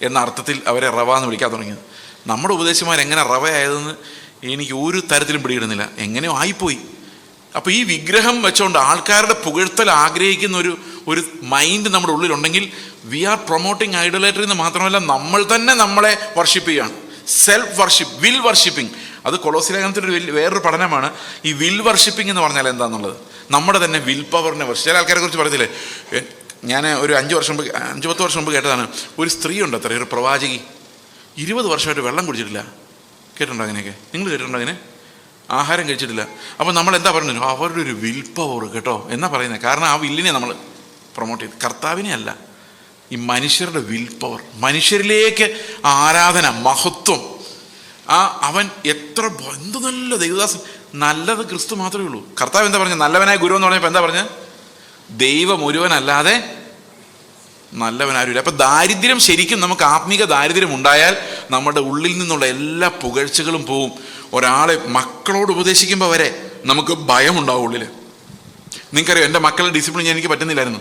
എന്ന അർത്ഥത്തിൽ അവരെ റവ എന്ന് വിളിക്കാൻ തുടങ്ങിയത്. നമ്മുടെ ഉപദേശിമാരെങ്ങനെ റവയായതെന്ന് എനിക്ക് ഒരു തരത്തിലും പിടിയിടുന്നില്ല. എങ്ങനെയോ ആയിപ്പോയി. അപ്പോൾ ഈ വിഗ്രഹം വെച്ചുകൊണ്ട് ആൾക്കാരുടെ പുകഴ്ത്തൽ ആഗ്രഹിക്കുന്ന ഒരു മൈൻഡ് നമ്മുടെ ഉള്ളിലുണ്ടെങ്കിൽ വി ആർ പ്രൊമോട്ടിങ് ഐഡോലേറ്ററി എന്ന് മാത്രമല്ല, നമ്മൾ തന്നെ നമ്മളെ വർഷിപ്പ് ചെയ്യുകയാണ്. Self worship, will worshipping. അത് കൊളോസ്യ ലേഖനത്തിൻ്റെ വേറൊരു പഠനമാണ്. ഈ വിൽ വർഷിപ്പിംഗ് എന്ന് പറഞ്ഞാൽ എന്താണെന്നുള്ളത്. നമ്മുടെ തന്നെ വിൽ പവറിനെ വർഷിപ്പ്. ചില ആൾക്കാരെ കുറിച്ച് പറയത്തില്ലേ, ഞാൻ ഒരു 5-10 വർഷം മുമ്പ് കേട്ടതാണ്. ഒരു സ്ത്രീ ഉണ്ട് അത്ര, ഒരു പ്രവാചകി, 20 വർഷമായിട്ട് വെള്ളം കുടിച്ചിട്ടില്ല. കേട്ടിട്ടുണ്ടോ അങ്ങനെയൊക്കെ? നിങ്ങൾ കേട്ടിട്ടുണ്ടോ അങ്ങനെ? ആഹാരം കഴിച്ചിട്ടില്ല. അപ്പോൾ നമ്മൾ എന്താ പറയുന്നത്? അവരുടെ ഒരു വിൽ പവർ കേട്ടോ എന്നാ പറയുന്നത്. കാരണം ആ വില്ലിനെ നമ്മൾ പ്രൊമോട്ട് ചെയ്ത്, കർത്താവിനെ അല്ല, ഈ മനുഷ്യരുടെ വിൽ പവർ, മനുഷ്യരിലേക്ക് ആരാധന, മഹത്വം. അവൻ എന്ത് നല്ല ദൈവദാസൻ, നല്ലത് ക്രിസ്തു മാത്രമേ ഉള്ളൂ. കർത്താവ് എന്താ പറഞ്ഞത്? നല്ലവനായ ഗുരു എന്ന് പറഞ്ഞപ്പോൾ എന്താ പറഞ്ഞത്? ദൈവം ഒരുവനല്ലാതെ നല്ലവനാരുമില്ല. അപ്പം ദാരിദ്ര്യം, ശരിക്കും നമുക്ക് ആത്മീക ദാരിദ്ര്യം ഉണ്ടായാൽ നമ്മുടെ ഉള്ളിൽ നിന്നുള്ള എല്ലാ പുകഴ്ചകളും പോവും. ഒരാളെ മക്കളോട് ഉപദേശിക്കുമ്പോൾ വരെ നമുക്ക് ഭയം ഉണ്ടാവും ഉള്ളിൽ. നിങ്ങൾക്കറിയാം, എൻ്റെ മക്കളുടെ ഡിസിപ്ലിൻ എനിക്ക് പറ്റുന്നില്ലായിരുന്നു.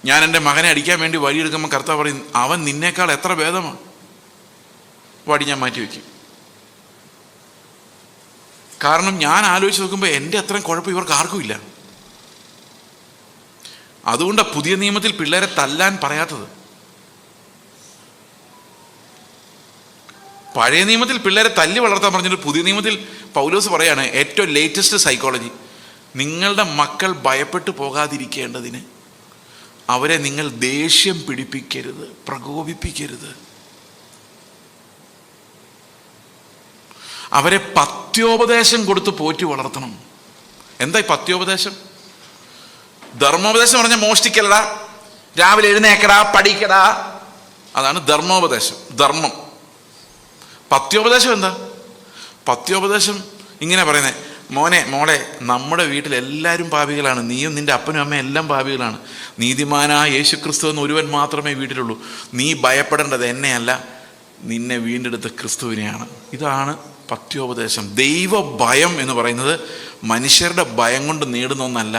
ഞാൻ എൻ്റെ മകനെ അടിക്കാൻ വേണ്ടി വടിയെടുക്കുമ്പോൾ കർത്താവ് പറയും, അവൻ നിന്നേക്കാൾ എത്ര ഭേദമാണ്. വടി ഞാൻ മാറ്റി വയ്ക്കും. കാരണം ഞാൻ ആലോചിച്ച് നോക്കുമ്പോൾ എൻ്റെ അത്രയും കുഴപ്പം ഇവർക്ക് ആർക്കും ഇല്ല. അതുകൊണ്ടാണ് പുതിയ നിയമത്തിൽ പിള്ളേരെ തല്ലാൻ പറയാത്തത്. പഴയ നിയമത്തിൽ പിള്ളേരെ തല്ലി വളർത്താൻ പറഞ്ഞിട്ട് പുതിയ നിയമത്തിൽ പൗലോസ് പറയാണ് ഏറ്റവും ലേറ്റസ്റ്റ് സൈക്കോളജി, നിങ്ങളുടെ മക്കൾ ഭയപ്പെട്ടു പോകാതിരിക്കേണ്ടതിന് അവരെ നിങ്ങൾ ദേഷ്യം പിടിപ്പിക്കരുത്, പ്രകോപിപ്പിക്കരുത്. അവരെ പത്യോപദേശം കൊടുത്ത് പോറ്റി വളർത്തണം. എന്താ ഈ പത്യോപദേശം? ധർമ്മോപദേശം പറഞ്ഞാൽ മോഷ്ടിക്കലടാ, രാവിലെ എഴുന്നേക്കടാ, പഠിക്കടാ, അതാണ് ധർമ്മോപദേശം, ധർമ്മം. പത്യോപദേശം എന്താ? പത്യോപദേശം ഇങ്ങനെ പറയുന്നത്, മോനെ മോളെ, നമ്മുടെ വീട്ടിൽ എല്ലാവരും പാപികളാണ്, നീയും നിൻ്റെ അപ്പനും അമ്മയും എല്ലാം പാപികളാണ്, നീതിമാനായ യേശുക്രിസ്തു എന്ന് ഒരുവൻ മാത്രമേ വീട്ടിലുള്ളൂ, നീ ഭയപ്പെടേണ്ടത് എന്നെയല്ല, നിന്നെ വീണ്ടെടുത്ത ക്രിസ്തുവിനെയാണ്. ഇതാണ് പത്യോപദേശം. ദൈവ ഭയം എന്ന് പറയുന്നത് മനുഷ്യരുടെ ഭയം കൊണ്ട് നേടുന്ന ഒന്നല്ല.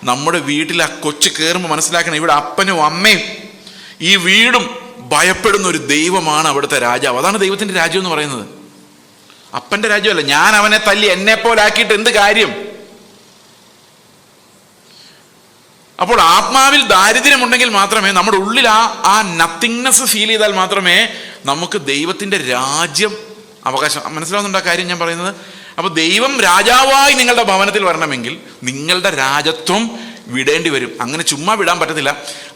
നമ്മുടെ വീട്ടിൽ ആ കൊച്ചു കയറുമ്പോൾ മനസ്സിലാക്കണം, ഇവിടെ അപ്പനും അമ്മയും ഈ വീടും ഭയപ്പെടുന്ന ഒരു ദൈവമാണ് അവിടുത്തെ രാജാവ്. അതാണ് ദൈവത്തിൻ്റെ രാജ്യം എന്ന് പറയുന്നത്. അപ്പൻ്റെ രാജ്യമല്ല. ഞാൻ അവനെ തല്ലി എന്നെ പോലാക്കിയിട്ട് എന്ത് കാര്യം? അപ്പോൾ ആത്മാവിൽ ദാരിദ്ര്യമുണ്ടെങ്കിൽ മാത്രമേ, നമ്മുടെ ഉള്ളിൽ ആ നത്തിങ്നെസ് ഫീൽ ചെയ്താൽ മാത്രമേ നമുക്ക് ദൈവത്തിൻ്റെ രാജ്യം അവകാശം. മനസ്സിലാവുന്നുണ്ട് ആ കാര്യം ഞാൻ പറയുന്നത്? അപ്പോൾ ദൈവം രാജാവായി നിങ്ങളുടെ ഭവനത്തിൽ വരണമെങ്കിൽ നിങ്ങളുടെ രാജത്വം വിടേണ്ടി വരും. അങ്ങനെ ചുമ്മാ വിടാൻ പറ്റത്തില്ല.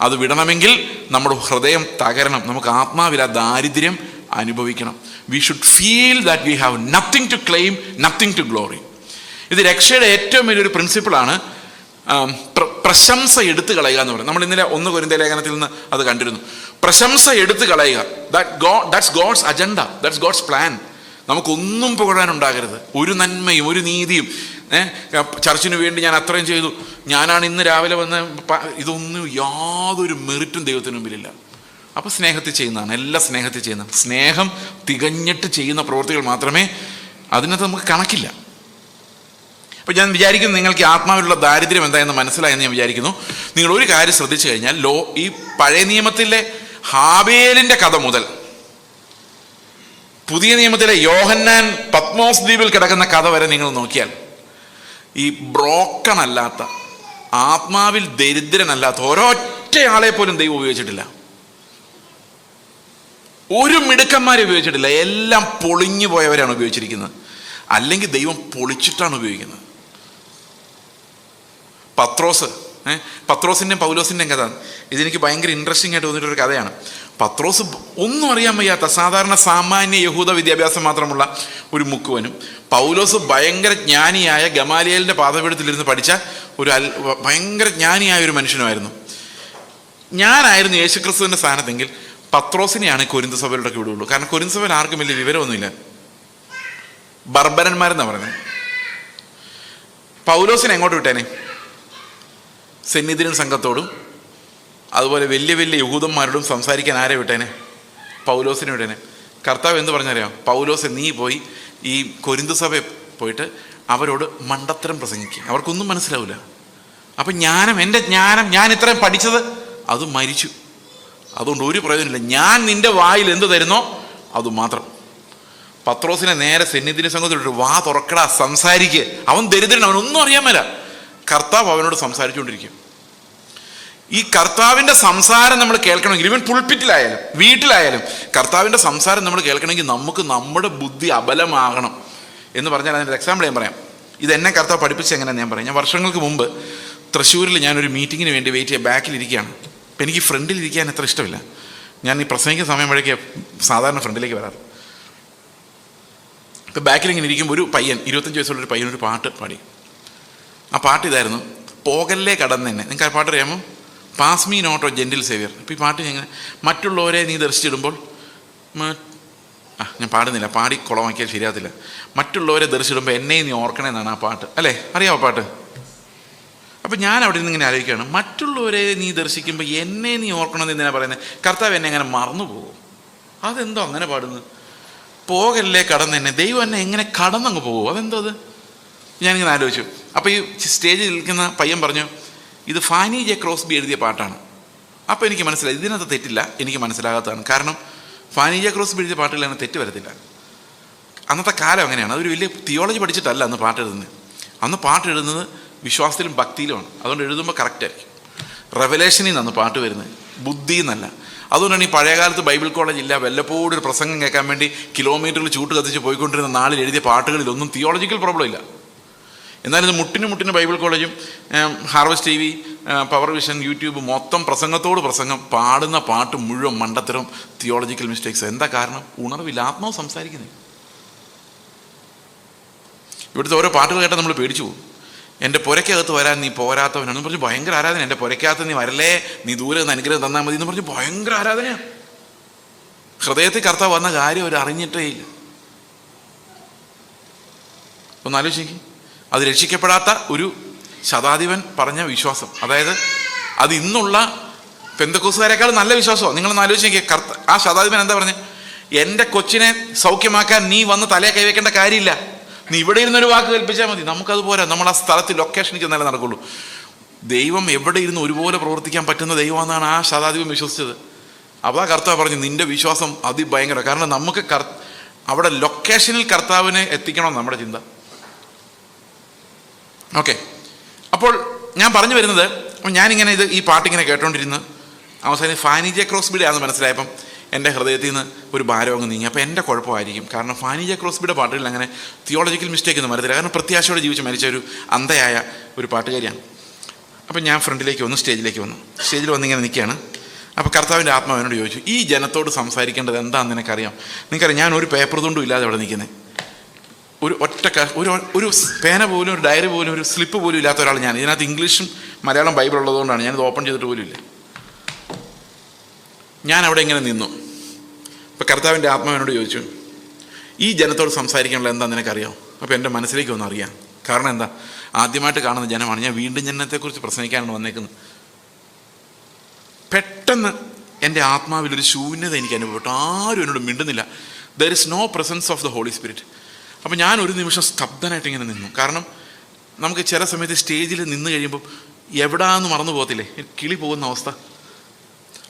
അത് വിടണമെങ്കിൽ നമ്മുടെ ഹൃദയം തകരണം, നമുക്ക് ആത്മാവിൽ ആ ദാരിദ്ര്യം അനുഭവിക്കണം. We should feel that we have nothing to claim, nothing to glory. ഇത് രക്ഷയുടെ ഏറ്റവും വലിയൊരു പ്രിൻസിപ്പിളാണ്. പ്രശംസ എടുത്തു കളയുക എന്ന് പറയുന്നത്. നമ്മൾ ഇന്നലെ 1 കൊരിന്ത്യർ ലേഖനത്തിൽ നിന്ന് അത് കണ്ടിരുന്നു. പ്രശംസ എടുത്തു കളയുക. That's God's agenda, that's God's plan. നമുക്കൊന്നും പുകഴാനുണ്ടാകരുത്, ഒരു നന്മയും ഒരു നീതിയും. ചർച്ചിന് വേണ്ടി ഞാൻ അത്രയും ചെയ്തു, ഞാനാണ് ഇന്ന് രാവിലെ വന്ന്, ഇതൊന്നും യാതൊരു മെറിറ്റും ദൈവത്തിന് മുമ്പിലില്ല. അപ്പോൾ സ്നേഹത്തിൽ ചെയ്യുന്നതാണ്, എല്ലാം സ്നേഹത്തിൽ ചെയ്യുന്നതാണ്. സ്നേഹം തികഞ്ഞിട്ട് ചെയ്യുന്ന പ്രവൃത്തികൾ മാത്രമേ അതിനകത്ത് നമുക്ക് കണക്കില്ല. അപ്പോൾ ഞാൻ വിചാരിക്കുന്നു നിങ്ങൾക്ക് ആത്മാവിലുള്ള ദാരിദ്ര്യം എന്തായെന്ന് മനസ്സിലായെന്ന് ഞാൻ വിചാരിക്കുന്നു. നിങ്ങൾ ഒരു കാര്യം ശ്രദ്ധിച്ചു കഴിഞ്ഞാൽ, ഈ പഴയ നിയമത്തിലെ ഹാബേലിൻ്റെ കഥ മുതൽ പുതിയ നിയമത്തിലെ യോഹന്നാൻ പത്മോസ് ദ്വീപിൽ കിടക്കുന്ന കഥ വരെ നിങ്ങൾ നോക്കിയാൽ, ഈ ബ്രോക്കൺ അല്ലാത്ത, ആത്മാവിൽ ദരിദ്രനല്ലാത്ത ഒരൊറ്റയാളെ പോലും ദൈവം ഉപയോഗിച്ചിട്ടില്ല. ഒരു മിടുക്കന്മാരെ ഉപയോഗിച്ചിട്ടില്ല. എല്ലാം പൊളിഞ്ഞു പോയവരാണ് ഉപയോഗിച്ചിരിക്കുന്നത്, അല്ലെങ്കിൽ ദൈവം പൊളിച്ചിട്ടാണ് ഉപയോഗിക്കുന്നത്. പത്രോസിൻ്റെയും പൗലോസിൻ്റെയും കഥ ഇതെനിക്ക് ഭയങ്കര ഇൻട്രസ്റ്റിംഗ് ആയിട്ട് തോന്നിയിട്ടൊരു കഥയാണ്. പത്രോസ് ഒന്നും അറിയാൻ വയ്യാത്ത സാധാരണ സാമാന്യ യഹൂദ വിദ്യാഭ്യാസം മാത്രമുള്ള ഒരു മുക്കുവനും, പൗലോസ് ഭയങ്കര ജ്ഞാനിയായ ഗമാലിയേലിൻ്റെ പാദപീഠത്തിലിരുന്ന് പഠിച്ച ഒരു ഭയങ്കര ജ്ഞാനിയായ ഒരു മനുഷ്യനുമായിരുന്നു. ഞാനായിരുന്നു യേശുക്രിസ്തുവിൻ്റെ സ്ഥാനത്തെങ്കിൽ പത്രോസിനെയാണ് കൊരിന്ത് സഭയിലോട്ടൊക്കെ വിടുള്ളൂ. കാരണം കൊരിന്ത് സഭയിൽ ആർക്കും വലിയ വിവരമൊന്നുമില്ല, ബർബരന്മാരെന്നാണ് പറഞ്ഞത്. പൗലോസിനെ എങ്ങോട്ട് വിട്ടേനെ? സെന്നിദ്രിൻ സംഘത്തോടും അതുപോലെ വലിയ വലിയ യഹൂദന്മാരോടും സംസാരിക്കാൻ ആരെ വിട്ടേനെ? പൗലോസിനെ വിട്ടേനെ. കർത്താവ് എന്ത് പറഞ്ഞറിയാം? പൗലോസ്, നീ പോയി ഈ കൊരിന്ത് സഭയിൽ പോയിട്ട് അവരോട് മണ്ടത്തരം പ്രസംഗിക്കുക, അവർക്കൊന്നും മനസ്സിലാവില്ല. അപ്പം എൻ്റെ ജ്ഞാനം, ഞാൻ ഇത്രയും പഠിച്ചത് അത് മരിച്ചു, അതുകൊണ്ട് ഒരു പ്രയോജനമില്ല. ഞാൻ നിൻ്റെ വായിൽ എന്ത് തരുന്നോ അത് മാത്രം. പത്രോസിനെ നേരെ സെന്നിദ്രിൻ സംഘത്തിലിട്ട്, വാ തുറക്കടാ, സംസാരിക്കുക. അവൻ ദരിദ്രൻ, അവനൊന്നും അറിയാൻ മേല. കർത്താവ് അവനോട് സംസാരിച്ചുകൊണ്ടിരിക്കും. ഈ കർത്താവിൻ്റെ സംസാരം നമ്മൾ കേൾക്കണമെങ്കിൽ, ഇവൻ പുൾപിറ്റിലായാലും വീട്ടിലായാലും കർത്താവിൻ്റെ സംസാരം നമ്മൾ കേൾക്കണമെങ്കിൽ നമുക്ക് നമ്മുടെ ബുദ്ധി അബലമാകണം. എന്ന് പറഞ്ഞാൽ അതിൻ്റെ എക്സാമ്പിൾ ഞാൻ പറയാം. ഇതെന്നെ കർത്താവ് പഠിപ്പിച്ച് എങ്ങനെയാണെന്ന് ഞാൻ പറയാം. ഞാൻ വർഷങ്ങൾക്ക് മുമ്പ് തൃശ്ശൂരിൽ ഞാനൊരു മീറ്റിങ്ങിന് വേണ്ടി വെയിറ്റ് ചെയ്യാൻ ബാക്കിലിരിക്കുകയാണ്. അപ്പം എനിക്ക് ഫ്രണ്ടിലിരിക്കാൻ അത്ര ഇഷ്ടമില്ല. ഞാൻ ഈ പ്രസംഗിക്കുന്ന സമയം വഴിക്ക് സാധാരണ ഫ്രണ്ടിലേക്ക് വരാറ്. ഇപ്പം ബാക്കിലിങ്ങനെ ഇരിക്കുമ്പോൾ ഒരു പയ്യൻ, 25 വയസ്സുള്ളൊരു പയ്യൻ ഒരു പാട്ട് പാടി. ആ പാട്ട് ഇതായിരുന്നു, പോകല്ലേ കടന്ന് തന്നെ. നിങ്ങൾക്ക് ആ പാട്ട് അറിയാമോ? Pass me not O gentle saviour. അപ്പോൾ ഈ പാട്ട് എങ്ങനെ, മറ്റുള്ളവരെ നീ ദർശിച്ചിടുമ്പോൾ, ഞാൻ പാടുന്നില്ല, പാടി കുളമാക്കിയാൽ ശരിയാകത്തില്ല. മറ്റുള്ളവരെ ദർശിച്ചിടുമ്പോൾ എന്നെ നീ ഓർക്കണേ എന്നാണ് ആ പാട്ട്, അല്ലേ? അറിയാമോ പാട്ട്? അപ്പം ഞാൻ അവിടെ നിന്ന് ഇങ്ങനെ ആലോചിക്കുകയാണ്, മറ്റുള്ളവരെ നീ ദർശിക്കുമ്പോൾ എന്നെ നീ ഓർക്കണമെന്ന് എന്തിനാണ് പറയുന്നത്? കർത്താവ് എന്നെ എങ്ങനെ മറന്നു പോകും? അതെന്തോ അങ്ങനെ പാടുന്നത്? പോകല്ലേ കടന്ന് തന്നെ, ദൈവം എന്നെ എങ്ങനെ കടന്നങ്ങ് പോകും? അതെന്തോ അത്? ഞാനിങ്ങനെ ആലോചിച്ചു. അപ്പോൾ ഈ സ്റ്റേജിൽ നിൽക്കുന്ന പയ്യൻ പറഞ്ഞു, ഇത് ഫാനി ജെ ക്രോസ്ബി എഴുതിയ പാട്ടാണ്. അപ്പോൾ എനിക്ക് മനസ്സിലായി ഇതിനകത്ത് തെറ്റില്ല, എനിക്ക് മനസ്സിലാകാത്തതാണ്. കാരണം ഫാനി ജെ ക്രോസ്ബി എഴുതിയ പാട്ടുകളിൽ തെറ്റ് വരത്തില്ല. അന്നത്തെ കാലം അങ്ങനെയാണ്. അതൊരു വലിയ തിയോളജി പഠിച്ചിട്ടല്ല അന്ന് പാട്ട് എഴുതുന്നത്. അന്ന് പാട്ട് എഴുതുന്നത് വിശ്വാസത്തിലും ഭക്തിയിലുമാണ്. അതുകൊണ്ട് എഴുതുമ്പോൾ കറക്റ്റായിരിക്കും. റെവലേഷനിൽ നിന്നാണ് പാട്ട് വരുന്നത്, ബുദ്ധി എന്നല്ല. അതുകൊണ്ടാണ് ഈ പഴയകാലത്ത് ബൈബിൾ കോളേജ് ഇല്ല, വല്ലപ്പോഴും ഒരു പ്രസംഗം കേൾക്കാൻ വേണ്ടി കിലോമീറ്ററിൽ ചൂട്ട് കത്തിച്ച് പോയിക്കൊണ്ടിരുന്ന നാളിൽ എഴുതിയ പാട്ടുകളിലൊന്നും തിയോളജിക്കൽ പ്രോബ്ലം ഇല്ല. എന്നാലും മുട്ടിന് ബൈബിൾ കോളേജും harvest TV, power vision, YouTube മൊത്തം പ്രസംഗത്തോട് പ്രസംഗം, പാടുന്ന പാട്ട് മുഴുവൻ മണ്ടത്തരം, തിയോളജിക്കൽ മിസ്റ്റേക്സ്. എന്താ കാരണം? ഉണർവില്ല, ആത്മാവ് സംസാരിക്കുന്നത്. ഇവിടുത്തെ ഓരോ പാട്ടുകൾ കേട്ടാൽ നമ്മൾ പേടിച്ചു പോകും. എൻ്റെ പുരയ്ക്കകത്ത് വരാൻ നീ പോരാത്തവനാണെന്ന് പറഞ്ഞ് ഭയങ്കര ആരാധന. എൻ്റെ പുരയ്ക്കകത്ത് നീ വരല്ലേ, നീ ദൂരെ നിന്ന് അനുഗ്രഹം തന്നാൽ മതി എന്ന് പറഞ്ഞ് ഭയങ്കര ആരാധനയാണ്. ഹൃദയത്തിൽ കർത്താവ് വന്ന കാര്യം അവർ അറിഞ്ഞിട്ടേ ഇല്ല. ഒന്ന് ആലോചിക്ക്, അത് രക്ഷിക്കപ്പെടാത്ത ഒരു ശതാധിപൻ പറഞ്ഞ വിശ്വാസം, അതായത് അത് ഇന്നുള്ള പെന്തക്കോസുകാരെക്കാൾ നല്ല വിശ്വാസമാണ്. നിങ്ങളൊന്ന് ആലോചിക്കുക, ആ ശതാധിപൻ എന്താ പറഞ്ഞത്? എൻ്റെ കൊച്ചിനെ സൗഖ്യമാക്കാൻ നീ വന്ന് തലയെ കൈവയ്ക്കേണ്ട കാര്യമില്ല, നീ ഇവിടെ ഇരുന്നൊരു വാക്ക് കൽപ്പിച്ചാൽ മതി. നമുക്കത് പോരാ, നമ്മൾ ആ സ്ഥലത്ത് ലൊക്കേഷനിൽ ചെന്നാലേ നടക്കുള്ളൂ. ദൈവം എവിടെ ഇരുന്ന് ഒരുപോലെ പ്രവർത്തിക്കാൻ പറ്റുന്ന ദൈവമാണെന്നാണ് ആ ശതാധിപൻ വിശ്വസിച്ചത്. അപ്പോൾ ആ കർത്താവ് പറഞ്ഞു, നിന്റെ വിശ്വാസം അതിഭയങ്കര. കാരണം നമുക്ക് അവിടെ ലൊക്കേഷനിൽ കർത്താവിനെ എത്തിക്കണം നമ്മുടെ ചിന്ത. ഓക്കെ, അപ്പോൾ ഞാൻ പറഞ്ഞു വരുന്നത്, ഞാനിങ്ങനെ ഈ പാട്ടിങ്ങനെ കേട്ടോണ്ടിരുന്ന് അവസാനം ഫാനി ജെ ക്രോസ്ബിയുടെ ആണെന്ന് മനസ്സിലായപ്പം എൻ്റെ ഹൃദയത്തിൽ നിന്ന് ഒരു ഭാരം അങ്ങ് നീങ്ങി. അപ്പോൾ എൻ്റെ കുഴപ്പമായിരിക്കും, കാരണം ഫാനി ജെ ക്രോസ്ബിയുടെ പാട്ടുകളിൽ അങ്ങനെ തിയോളജിക്കൽ മിസ്റ്റേക്ക് ഒന്നും വരത്തില്ല. കാരണം പ്രത്യാശയോടെ ജീവിച്ച് മരിച്ച ഒരു അന്ധയായ ഒരു പാട്ടുകാരിയാണ്. അപ്പം ഞാൻ ഫ്രണ്ടിലേക്ക് വന്നു, സ്റ്റേജിൽ വന്നിങ്ങനെ നിൽക്കുകയാണ്. അപ്പോൾ കർത്താവിൻ്റെ ആത്മാവ് എന്നോട് ചോദിച്ചു, ഈ ജനത്തോട് സംസാരിക്കേണ്ടത് എന്താണെന്ന് നിനക്കറിയാം? നിനക്കറിയാം, ഞാൻ ഒരു പേപ്പർ തുണ്ടും ഇല്ലാതെ അവിടെ നിൽക്കുന്നത്, ഒരു പേന പോലും, ഒരു ഡയറി പോലും, ഒരു സ്ലിപ്പ് പോലും ഇല്ലാത്ത ഒരാൾ ഞാൻ. ഇതിനകത്ത് ഇംഗ്ലീഷും മലയാളം ബൈബിൾ ഉള്ളതുകൊണ്ടാണ് ഞാനിത് ഓപ്പൺ ചെയ്തിട്ട് പോലും ഇല്ല. ഞാൻ അവിടെ ഇങ്ങനെ നിന്നു. അപ്പോൾ കർത്താവിൻ്റെ ആത്മാവിനോട് ചോദിച്ചു, ഈ ജനത്തോട് സംസാരിക്കാനുള്ള എന്താ നിനക്കറിയാം? അപ്പോൾ എൻ്റെ മനസ്സിലേക്ക് ഒന്ന് അറിയാം. കാരണം എന്താ? ആദ്യമായിട്ട് കാണുന്ന ജനമാണ്. ഞാൻ വീണ്ടും ജനനത്തെക്കുറിച്ച് പ്രസംഗിക്കാനാണ് വന്നേക്കുന്നത്. പെട്ടെന്ന് എൻ്റെ ആത്മാവിലൊരു ശൂന്യത എനിക്ക് അനുഭവപ്പെട്ടു. ആരും എന്നോട് മിണ്ടുന്നില്ല. There is no presence of the Holy Spirit. അപ്പോൾ ഞാൻ ഒരു നിമിഷം സ്തബ്ധനായിട്ട് ഇങ്ങനെ നിന്നു. കാരണം നമുക്ക് ചില സമയത്ത് സ്റ്റേജിൽ നിന്ന് കഴിയുമ്പോൾ എവിടാന്ന് മറന്നു പോകത്തില്ലേ, കിളി പോകുന്ന അവസ്ഥ.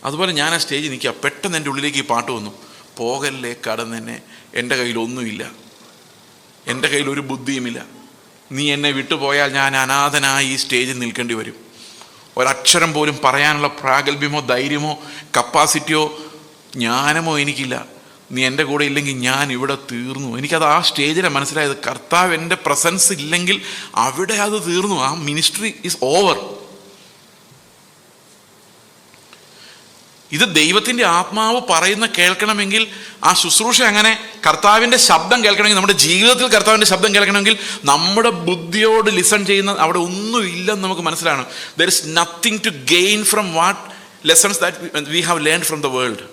അതുപോലെ ഞാൻ ആ സ്റ്റേജിൽ നിൽക്കുക. പെട്ടെന്ന് എൻ്റെ ഉള്ളിലേക്ക് ഈ പാട്ട് വന്നു, പോകല്ലേ കടന്നെന്നെ, എൻ്റെ കയ്യിലൊന്നുമില്ല, എൻ്റെ കയ്യിൽ ഒരു ബുദ്ധിയുമില്ല, നീ എന്നെ വിട്ടുപോയാൽ ഞാൻ അനാഥനായി ഈ സ്റ്റേജിൽ നിൽക്കേണ്ടി വരും. ഒരക്ഷരം പോലും പറയാനുള്ള പ്രാഗൽഭ്യമോ ധൈര്യമോ കപ്പാസിറ്റിയോ ജ്ഞാനമോ എനിക്കില്ല. നീ എൻ്റെ കൂടെ ഇല്ലെങ്കിൽ ഞാൻ ഇവിടെ തീർന്നു. എനിക്കത് ആ സ്റ്റേജിലാണ് മനസ്സിലായത്. കർത്താവ് എൻ്റെ പ്രസൻസ് ഇല്ലെങ്കിൽ അവിടെ അത് തീർന്നു. ആ മിനിസ്ട്രി ഈസ് ഓവർ. ഇത് ദൈവത്തിൻ്റെ ആത്മാവ് പറയുന്ന കേൾക്കണമെങ്കിൽ, ആ ശുശ്രൂഷ അങ്ങനെ കർത്താവിൻ്റെ ശബ്ദം കേൾക്കണമെങ്കിൽ, നമ്മുടെ ജീവിതത്തിൽ കർത്താവിൻ്റെ ശബ്ദം കേൾക്കണമെങ്കിൽ നമ്മുടെ ബുദ്ധിയോട് ലിസൺ ചെയ്യുന്ന അവിടെ ഒന്നും ഇല്ലെന്ന് നമുക്ക് മനസ്സിലാണ്. There is nothing to gain from what lessons that we have learned from the world.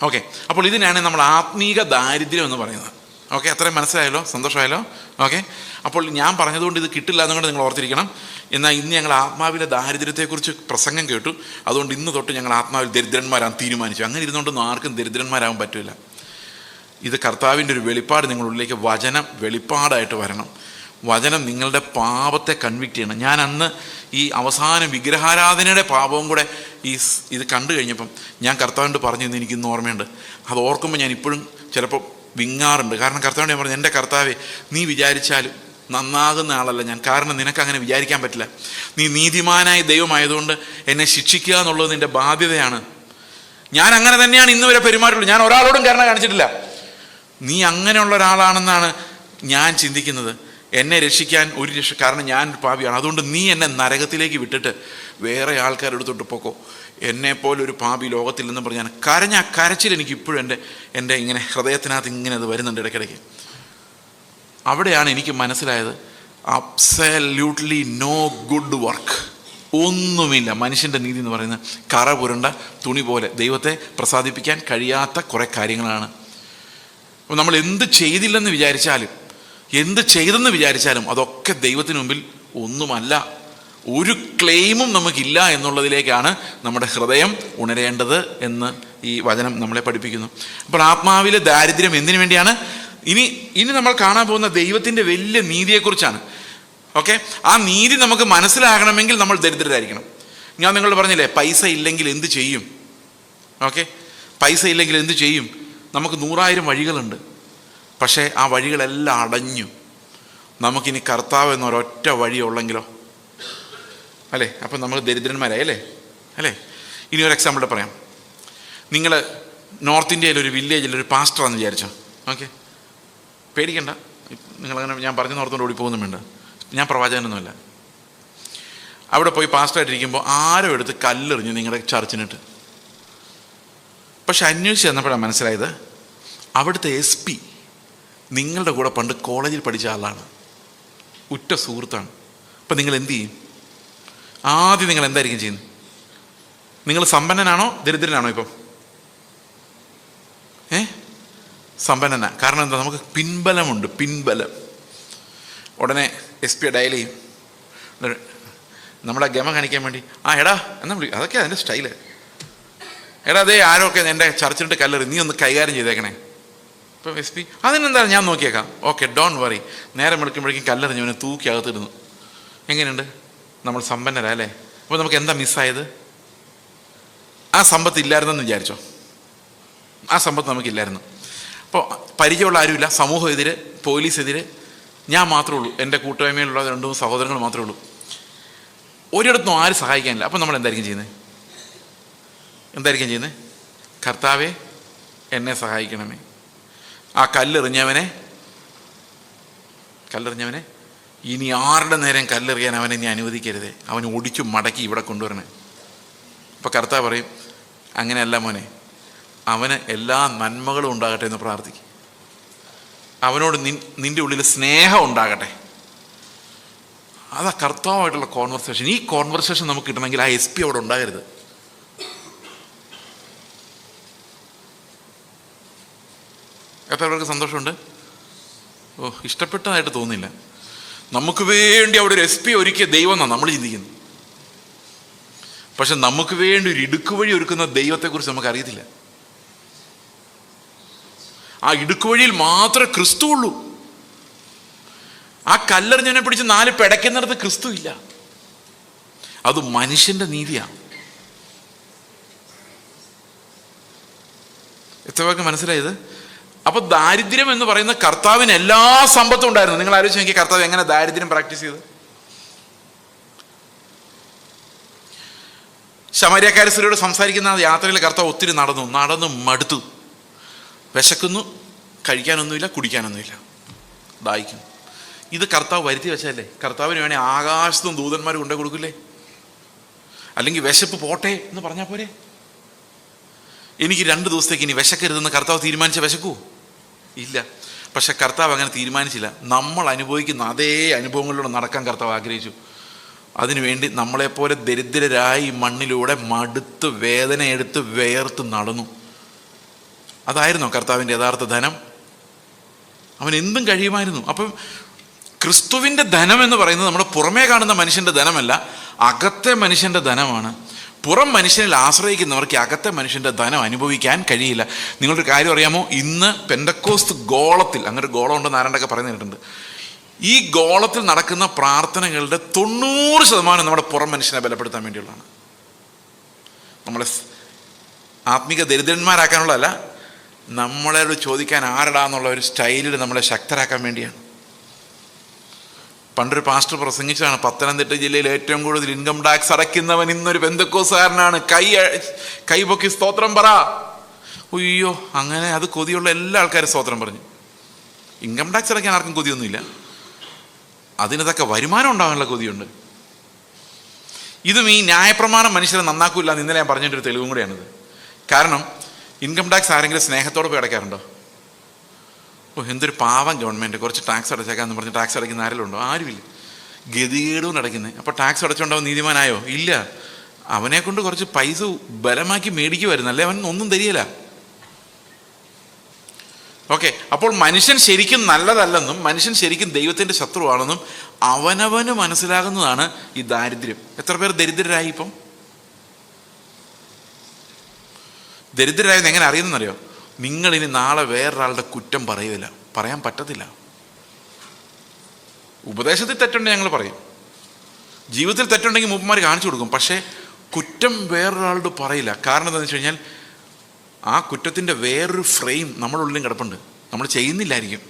Okay, അപ്പോൾ ഇതിനാണ് നമ്മൾ ആത്മീക ദാരിദ്ര്യം എന്ന് പറയുന്നത്. ഓക്കെ, അത്രയും മനസ്സിലായല്ലോ? സന്തോഷമായല്ലോ? ഓക്കെ, അപ്പോൾ ഞാൻ പറഞ്ഞതുകൊണ്ട് ഇത് കിട്ടില്ല എന്നുകൊണ്ട് നിങ്ങൾ ഓർത്തിരിക്കണം. എന്നാൽ ഇന്ന് ഞങ്ങൾ ആത്മാവിലെ ദാരിദ്ര്യത്തെക്കുറിച്ച് പ്രസംഗം കേട്ടു. അതുകൊണ്ട് ഇന്ന് തൊട്ട് ഞങ്ങൾ ആത്മാവിൽ ദരിദ്രന്മാരാൻ തീരുമാനിച്ചു. അങ്ങനെ ഇരുന്നുകൊണ്ടൊന്നും ആർക്കും ദരിദ്രന്മാരാകാൻ പറ്റില്ല. ഇത് കർത്താവിൻ്റെ ഒരു വെളിപ്പാട് നിങ്ങളുള്ളിലേക്ക്, വചനം വെളിപ്പാടായിട്ട് വരണം. വചനം നിങ്ങളുടെ പാപത്തെ കൺവിക്റ്റ് ചെയ്യണം. ഞാൻ അന്ന് ഈ അവസാന വിഗ്രഹാരാധനയുടെ പാപവും കൂടെ ഇത് കണ്ടു കഴിഞ്ഞപ്പം ഞാൻ കർത്താവിനോട് പറഞ്ഞതെന്ന് എനിക്കിന്ന് ഓർമ്മയുണ്ട്. അത് ഓർക്കുമ്പോൾ ഞാൻ ഇപ്പോഴും ചിലപ്പോൾ വിങ്ങാറുണ്ട്. കാരണം കർത്താവിനോട് ഞാൻ പറഞ്ഞു, എൻ്റെ കർത്താവേ, നീ വിചാരിച്ചാലും നന്നാകുന്ന ആളല്ല ഞാൻ. കാരണം നിനക്കങ്ങനെ വിചാരിക്കാൻ പറ്റില്ല. നീ നീതിമാനായ ദൈവമായതുകൊണ്ട് എന്നെ ശിക്ഷിക്കുക എന്നുള്ളത് നിൻ്റെ ബാധ്യതയാണ്. ഞാൻ അങ്ങനെ തന്നെയാണ് ഇന്ന് വരെ പെരുമാറുള്ളൂ. ഞാൻ ഒരാളോടും കരുണ കാണിച്ചിട്ടില്ല. നീ അങ്ങനെയുള്ള ഒരാളാണെന്നാണ് ഞാൻ ചിന്തിക്കുന്നത്. എന്നെ രക്ഷിക്കാൻ കാരണം ഞാൻ പാപിയാണ്. അതുകൊണ്ട് നീ എന്നെ നരകത്തിലേക്ക് വിട്ടിട്ട് വേറെ ആൾക്കാരെടുത്തോട്ട് പോക്കോ, എന്നെപ്പോലൊരു പാപി ലോകത്തിൽ നിന്ന് പറഞ്ഞാൽ കരഞ്ഞ കരച്ചിൽ എനിക്ക് ഇപ്പോഴും എൻ്റെ ഇങ്ങനെ ഹൃദയത്തിനകത്ത് ഇങ്ങനെ അത് വരുന്നുണ്ട് ഇടയ്ക്കിടയ്ക്ക്. അവിടെയാണ് എനിക്ക് മനസ്സിലായത്, അബ്സല്യൂട്ട്ലി നോ ഗുഡ് വർക്ക്. ഒന്നുമില്ല. മനുഷ്യൻ്റെ നീതി എന്ന് പറയുന്നത് കറ പുരണ്ട തുണി പോലെ ദൈവത്തെ പ്രസാദിപ്പിക്കാൻ കഴിയാത്ത കുറേ കാര്യങ്ങളാണ്. അപ്പോൾ നമ്മൾ എന്ത് ചെയ്തില്ലെന്ന് വിചാരിച്ചാലും, എന്ത് ചെയ്തെന്ന് വിചാരിച്ചാലും അതൊക്കെ ദൈവത്തിന് മുമ്പിൽ ഒന്നുമല്ല. ഒരു ക്ലെയിമും നമുക്കില്ല എന്നുള്ളതിലേക്കാണ് നമ്മുടെ ഹൃദയം ഉണരേണ്ടത് എന്ന് ഈ വചനം നമ്മളെ പഠിപ്പിക്കുന്നു. അപ്പോൾ ആത്മാവിലെ ദാരിദ്ര്യം എന്തിനു വേണ്ടിയാണ്? ഇനി നമ്മൾ കാണാൻ പോകുന്ന ദൈവത്തിൻ്റെ വലിയ നീതിയെക്കുറിച്ചാണ്. ഓക്കെ, ആ നീതി നമുക്ക് മനസ്സിലാകണമെങ്കിൽ നമ്മൾ ദരിദ്രരായിരിക്കണം. ഞാൻ നിങ്ങളോട് പറഞ്ഞില്ലേ, പൈസ ഇല്ലെങ്കിൽ എന്ത് ചെയ്യും? ഓക്കെ, പൈസ ഇല്ലെങ്കിൽ എന്ത് ചെയ്യും? നമുക്ക് 100,000 വഴികളുണ്ട്. പക്ഷേ ആ വഴികളെല്ലാം അടഞ്ഞു. നമുക്കിനി കർത്താവ് എന്നൊരൊറ്റ വഴിയുള്ളെങ്കിലോ? അല്ലേ? അപ്പം നമ്മൾ ദരിദ്രന്മാരായി അല്ലേ? ഇനി ഒരു എക്സാമ്പിൾ പറയാം. നിങ്ങൾ നോർത്ത് ഇന്ത്യയിലൊരു വില്ലേജിലൊരു പാസ്റ്ററാണെന്ന് വിചാരിച്ചോ. ഓക്കെ, പേടിക്കണ്ട, നിങ്ങളങ്ങനെ ഞാൻ പറഞ്ഞ് നോർത്തോണ്ട് ഓടി പോകുന്നും വേണ്ട. ഞാൻ പ്രവാചകനൊന്നുമല്ല. അവിടെ പോയി പാസ്റ്ററായിട്ടിരിക്കുമ്പോൾ ആരോ എടുത്ത് കല്ലെറിഞ്ഞു നിങ്ങളുടെ ചർച്ചിനിട്ട്. പക്ഷെ അന്വേഷിച്ച് ചെന്നപ്പോഴാണ് മനസ്സിലായത് അവിടുത്തെ SP നിങ്ങളുടെ കൂടെ പണ്ട് കോളേജിൽ പഠിച്ച ആളാണ്, ഉറ്റ സുഹൃത്താണ്. അപ്പം നിങ്ങൾ എന്ത് ചെയ്യും? ആദ്യം നിങ്ങൾ എന്തായിരിക്കും ചെയ്യുന്നത്? നിങ്ങൾ സമ്പന്നനാണോ ദരിദ്രനാണോ ഇപ്പം? സമ്പന്നനാ. കാരണം എന്താ? നമുക്ക് പിൻബലമുണ്ട്, പിൻബലം. ഉടനെ SP ഡയൽ ചെയ്യും, നമ്മളെ ഗമ കാണിക്കാൻ വേണ്ടി. എടാ എന്നാ വിളി, അതൊക്കെ അതിൻ്റെ സ്റ്റൈല്. എടാ അതേ ആരൊക്കെ എൻ്റെ ചർച്ചിലിട്ട് കല്ലെറി, നീ ഒന്ന് കൈകാര്യം ചെയ്തേക്കണേ. ഇപ്പം SP അതിനെന്താ ഞാൻ നോക്കിയേക്കാം. Okay, don't worry. നേരം എടുക്കുമ്പോഴേക്കും കല്ലെറിഞ്ഞവനെ തൂക്കി അകത്തിടുന്നു. എങ്ങനെയുണ്ട്? നമ്മൾ സമ്പന്നരാ അല്ലേ? അപ്പോൾ നമുക്ക് എന്താ മിസ്സായത്? ആ സമ്പത്ത് ഇല്ലായിരുന്നെന്ന് വിചാരിച്ചോ. ആ സമ്പത്ത് നമുക്കില്ലായിരുന്നു. അപ്പോൾ പരിചയമുള്ള ആരുമില്ല, സമൂഹം എതിര്, പോലീസ് എതിര്, ഞാൻ മാത്രമേ ഉള്ളൂ, എൻ്റെ കൂട്ടായ്മയിലുള്ള 2 സഹോദരങ്ങൾ മാത്രമേ ഉള്ളൂ. ഒരിടത്തും ആരും സഹായിക്കാനില്ല. അപ്പം നമ്മൾ എന്തായിരിക്കും ചെയ്യുന്നത്? കർത്താവേ എന്നെ സഹായിക്കണമേ. ആ കല്ലെറിഞ്ഞവനെ ഇനി ആരുടെ നേരം കല്ലെറിയാൻ അവനെ നീ അനുവദിക്കരുതേ, അവനെ ഒടിച്ചു മടക്കി ഇവിടെ കൊണ്ടുവരണേ. അപ്പോൾ കർത്താവ് പറയും, അങ്ങനെയല്ല മോനെ, അവന് എല്ലാ നന്മകളും ഉണ്ടാകട്ടെ എന്ന് പ്രാർത്ഥിക്കും. അവനോട് നിൻ്റെ ഉള്ളിൽ സ്നേഹം ഉണ്ടാകട്ടെ. അതാ കർത്താവായിട്ടുള്ള കോൺവെർസേഷൻ. ഈ കോൺവെർസേഷൻ നമുക്ക് കിട്ടണമെങ്കിൽ ആ SP അവിടെ ഉണ്ടാകരുത്. എത്ര പേർക്ക് സന്തോഷമുണ്ട്? ഇഷ്ടപ്പെട്ടതായിട്ട് തോന്നില്ല. നമുക്ക് വേണ്ടി അവിടെ ഒരു SP ഒരുക്കിയ ദൈവം എന്നാണ് നമ്മൾ ചിന്തിക്കുന്നത്. പക്ഷെ നമുക്ക് വേണ്ടി ഒരു ഇടുക്കുവഴി ഒരുക്കുന്ന ദൈവത്തെക്കുറിച്ച് നമുക്ക് അറിയത്തില്ല. ആ ഇടുക്കുവഴിയിൽ മാത്രമേ ക്രിസ്തു ഉള്ളൂ. ആ കല്ലെറിഞ്ഞവനെ പിടിച്ച് 4 പിടയ്ക്കുന്നിടത്ത് ക്രിസ്തു ഇല്ല. അത് മനുഷ്യന്റെ നീതിയാണ്. എത്ര പേർക്ക് മനസ്സിലായത്? അപ്പൊ ദാരിദ്ര്യം എന്ന് പറയുന്ന കർത്താവിന് എല്ലാ സമ്പത്തും ഉണ്ടായിരുന്നു. നിങ്ങൾ ആലോചിച്ച് നോക്കി, കർത്താവ് എങ്ങനെ ദാരിദ്ര്യം പ്രാക്ടീസ് ചെയ്ത്? ശമരിയക്കാരി സ്ത്രീയോട് സംസാരിക്കുന്ന യാത്രയിൽ കർത്താവ് ഒത്തിരി നടന്നു മടുത്തു. വിശക്കുന്നു, കഴിക്കാനൊന്നുമില്ല, കുടിക്കാനൊന്നുമില്ല, ദാഹിക്കുന്നു. ഇത് കർത്താവ് വരുത്തി വെച്ചല്ലേ? കർത്താവിന് വേണേൽ ആകാശത്തും ദൂതന്മാർ കൊണ്ടേ കൊടുക്കില്ലേ? അല്ലെങ്കിൽ വിശപ്പ് പോട്ടെ എന്ന് പറഞ്ഞാൽ പോരെ? എനിക്ക് 2 ദിവസത്തേക്ക് ഇനി വിശക്കരുതെന്ന് കർത്താവ് തീരുമാനിച്ച വിശക്കൂ? ഇല്ല. പക്ഷെ കർത്താവ് അങ്ങനെ തീരുമാനിച്ചില്ല. നമ്മൾ അനുഭവിക്കുന്ന അതേ അനുഭവങ്ങളിലൂടെ നടക്കാൻ കർത്താവ് ആഗ്രഹിച്ചു. അതിനുവേണ്ടി നമ്മളെപ്പോലെ ദരിദ്രരായി മണ്ണിലൂടെ മടുത്ത് വേദന എടുത്ത് വേർത്ത് നടന്നു. അതായിരുന്നോ കർത്താവിൻ്റെ യഥാർത്ഥ ധനം? അവൻ എന്തും കഴിയുമായിരുന്നു. അപ്പം ക്രിസ്തുവിൻ്റെ ധനം എന്ന് പറയുന്നത് നമ്മുടെ പുറമേ കാണുന്ന മനുഷ്യൻ്റെ ധനമല്ല, അകത്തെ മനുഷ്യൻ്റെ ധനമാണ്. പുറം മനുഷ്യനിൽ ആശ്രയിക്കുന്നവർക്ക് അകത്തെ മനുഷ്യൻ്റെ ധനം അനുഭവിക്കാൻ കഴിയില്ല. നിങ്ങളൊരു കാര്യം അറിയാമോ? ഇന്ന് പെന്തക്കോസ്ത് ഗോളത്തിൽ, അങ്ങനെ ഒരു ഗോളം ഉണ്ടെന്ന് ആരണ്ടൊക്കെ പറയുന്നിട്ടുണ്ട്, ഈ ഗോളത്തിൽ നടക്കുന്ന പ്രാർത്ഥനകളുടെ 90% നമ്മുടെ പുറം മനുഷ്യനെ ബലപ്പെടുത്താൻ വേണ്ടിയുള്ളതാണ്. നമ്മളെ ആത്മീക ദരിദ്രന്മാരാക്കാനുള്ളതല്ല, നമ്മളോട് ചോദിക്കാൻ ആരടാന്നുള്ള ഒരു സ്റ്റൈലിൽ നമ്മളെ ശക്തരാക്കാൻ വേണ്ടിയാണ്. പണ്ടൊരു പാസ്റ്റർ പ്രസംഗിച്ചതാണ്, പത്തനംതിട്ട ജില്ലയിൽ ഏറ്റവും കൂടുതൽ ഇൻകം ടാക്സ് അടയ്ക്കുന്നവൻ ഇന്നൊരു പെന്തക്കോസ്തുകാരനാണ്, കൈ പൊക്കി സ്തോത്രം പറ. അയ്യോ, അങ്ങനെ അത് കൊതിയുള്ള എല്ലാ ആൾക്കാരും സ്തോത്രം പറഞ്ഞു. ഇൻകം ടാക്സ് അടയ്ക്കാൻ ആർക്കും കൊതിയൊന്നുമില്ല, അതിനതൊക്കെ വരുമാനം ഉണ്ടാകാനുള്ള കൊതിയുണ്ട്. ഇതും ഈ ന്യായപ്രമാണം മനുഷ്യരെ നന്നാക്കൂല്ല എന്ന് ഇന്നലെ ഞാൻ പറഞ്ഞൊരു തെളിവും കൂടെയാണിത്. കാരണം ഇൻകം ടാക്സ് ആരെങ്കിലും സ്നേഹത്തോടെ പോയി അടയ്ക്കാറുണ്ടോ? എന്തൊരു പാവം ഗവൺമെൻറ്, കുറച്ച് ടാക്സ് അടച്ചേക്കാന്ന് പറഞ്ഞ് ടാക്സ് അടയ്ക്കുന്ന ആരെങ്കിലും ഉണ്ടോ? ആരുമില്ല. ഗതികേടും അടയ്ക്കുന്നത്. അപ്പോൾ ടാക്സ് അടച്ചുകൊണ്ടാവും നീതിമാനായോ? ഇല്ല. അവനെ കൊണ്ട് കുറച്ച് പൈസ ബലമാക്കി മേടിക്കുമായിരുന്നു, അല്ലേ അവൻ ഒന്നും തരികയില്ല. ഓക്കെ, അപ്പോൾ മനുഷ്യൻ ശരിക്കും നല്ലതല്ലെന്നും മനുഷ്യൻ ശരിക്കും ദൈവത്തിൻ്റെ ശത്രുവാണെന്നും അവനവന് മനസ്സിലാകുന്നതാണ് ഈ ദാരിദ്ര്യം. എത്ര പേർ ദരിദ്രരായി? ഇപ്പം ദരിദ്രരായെന്ന് എങ്ങനെ അറിയുന്നറിയോ? നിങ്ങളിനി നാളെ വേറൊരാളുടെ കുറ്റം പറയുകയില്ല, പറയാൻ പറ്റത്തില്ല. ഉപദേശത്തിൽ തെറ്റുണ്ടെങ്കിൽ ഞങ്ങൾ പറയും, ജീവിതത്തിൽ തെറ്റുണ്ടെങ്കിൽ മൂപ്പന്മാർ കാണിച്ചു കൊടുക്കും, പക്ഷേ കുറ്റം വേറൊരാളോട് പറയില്ല. കാരണം എന്താണെന്ന് വെച്ച് കഴിഞ്ഞാൽ ആ കുറ്റത്തിൻ്റെ വേറൊരു ഫ്രെയിം നമ്മുടെ ഉള്ളിലും കിടപ്പുണ്ട്, നമ്മൾ ചെയ്യുന്നില്ലായിരിക്കും.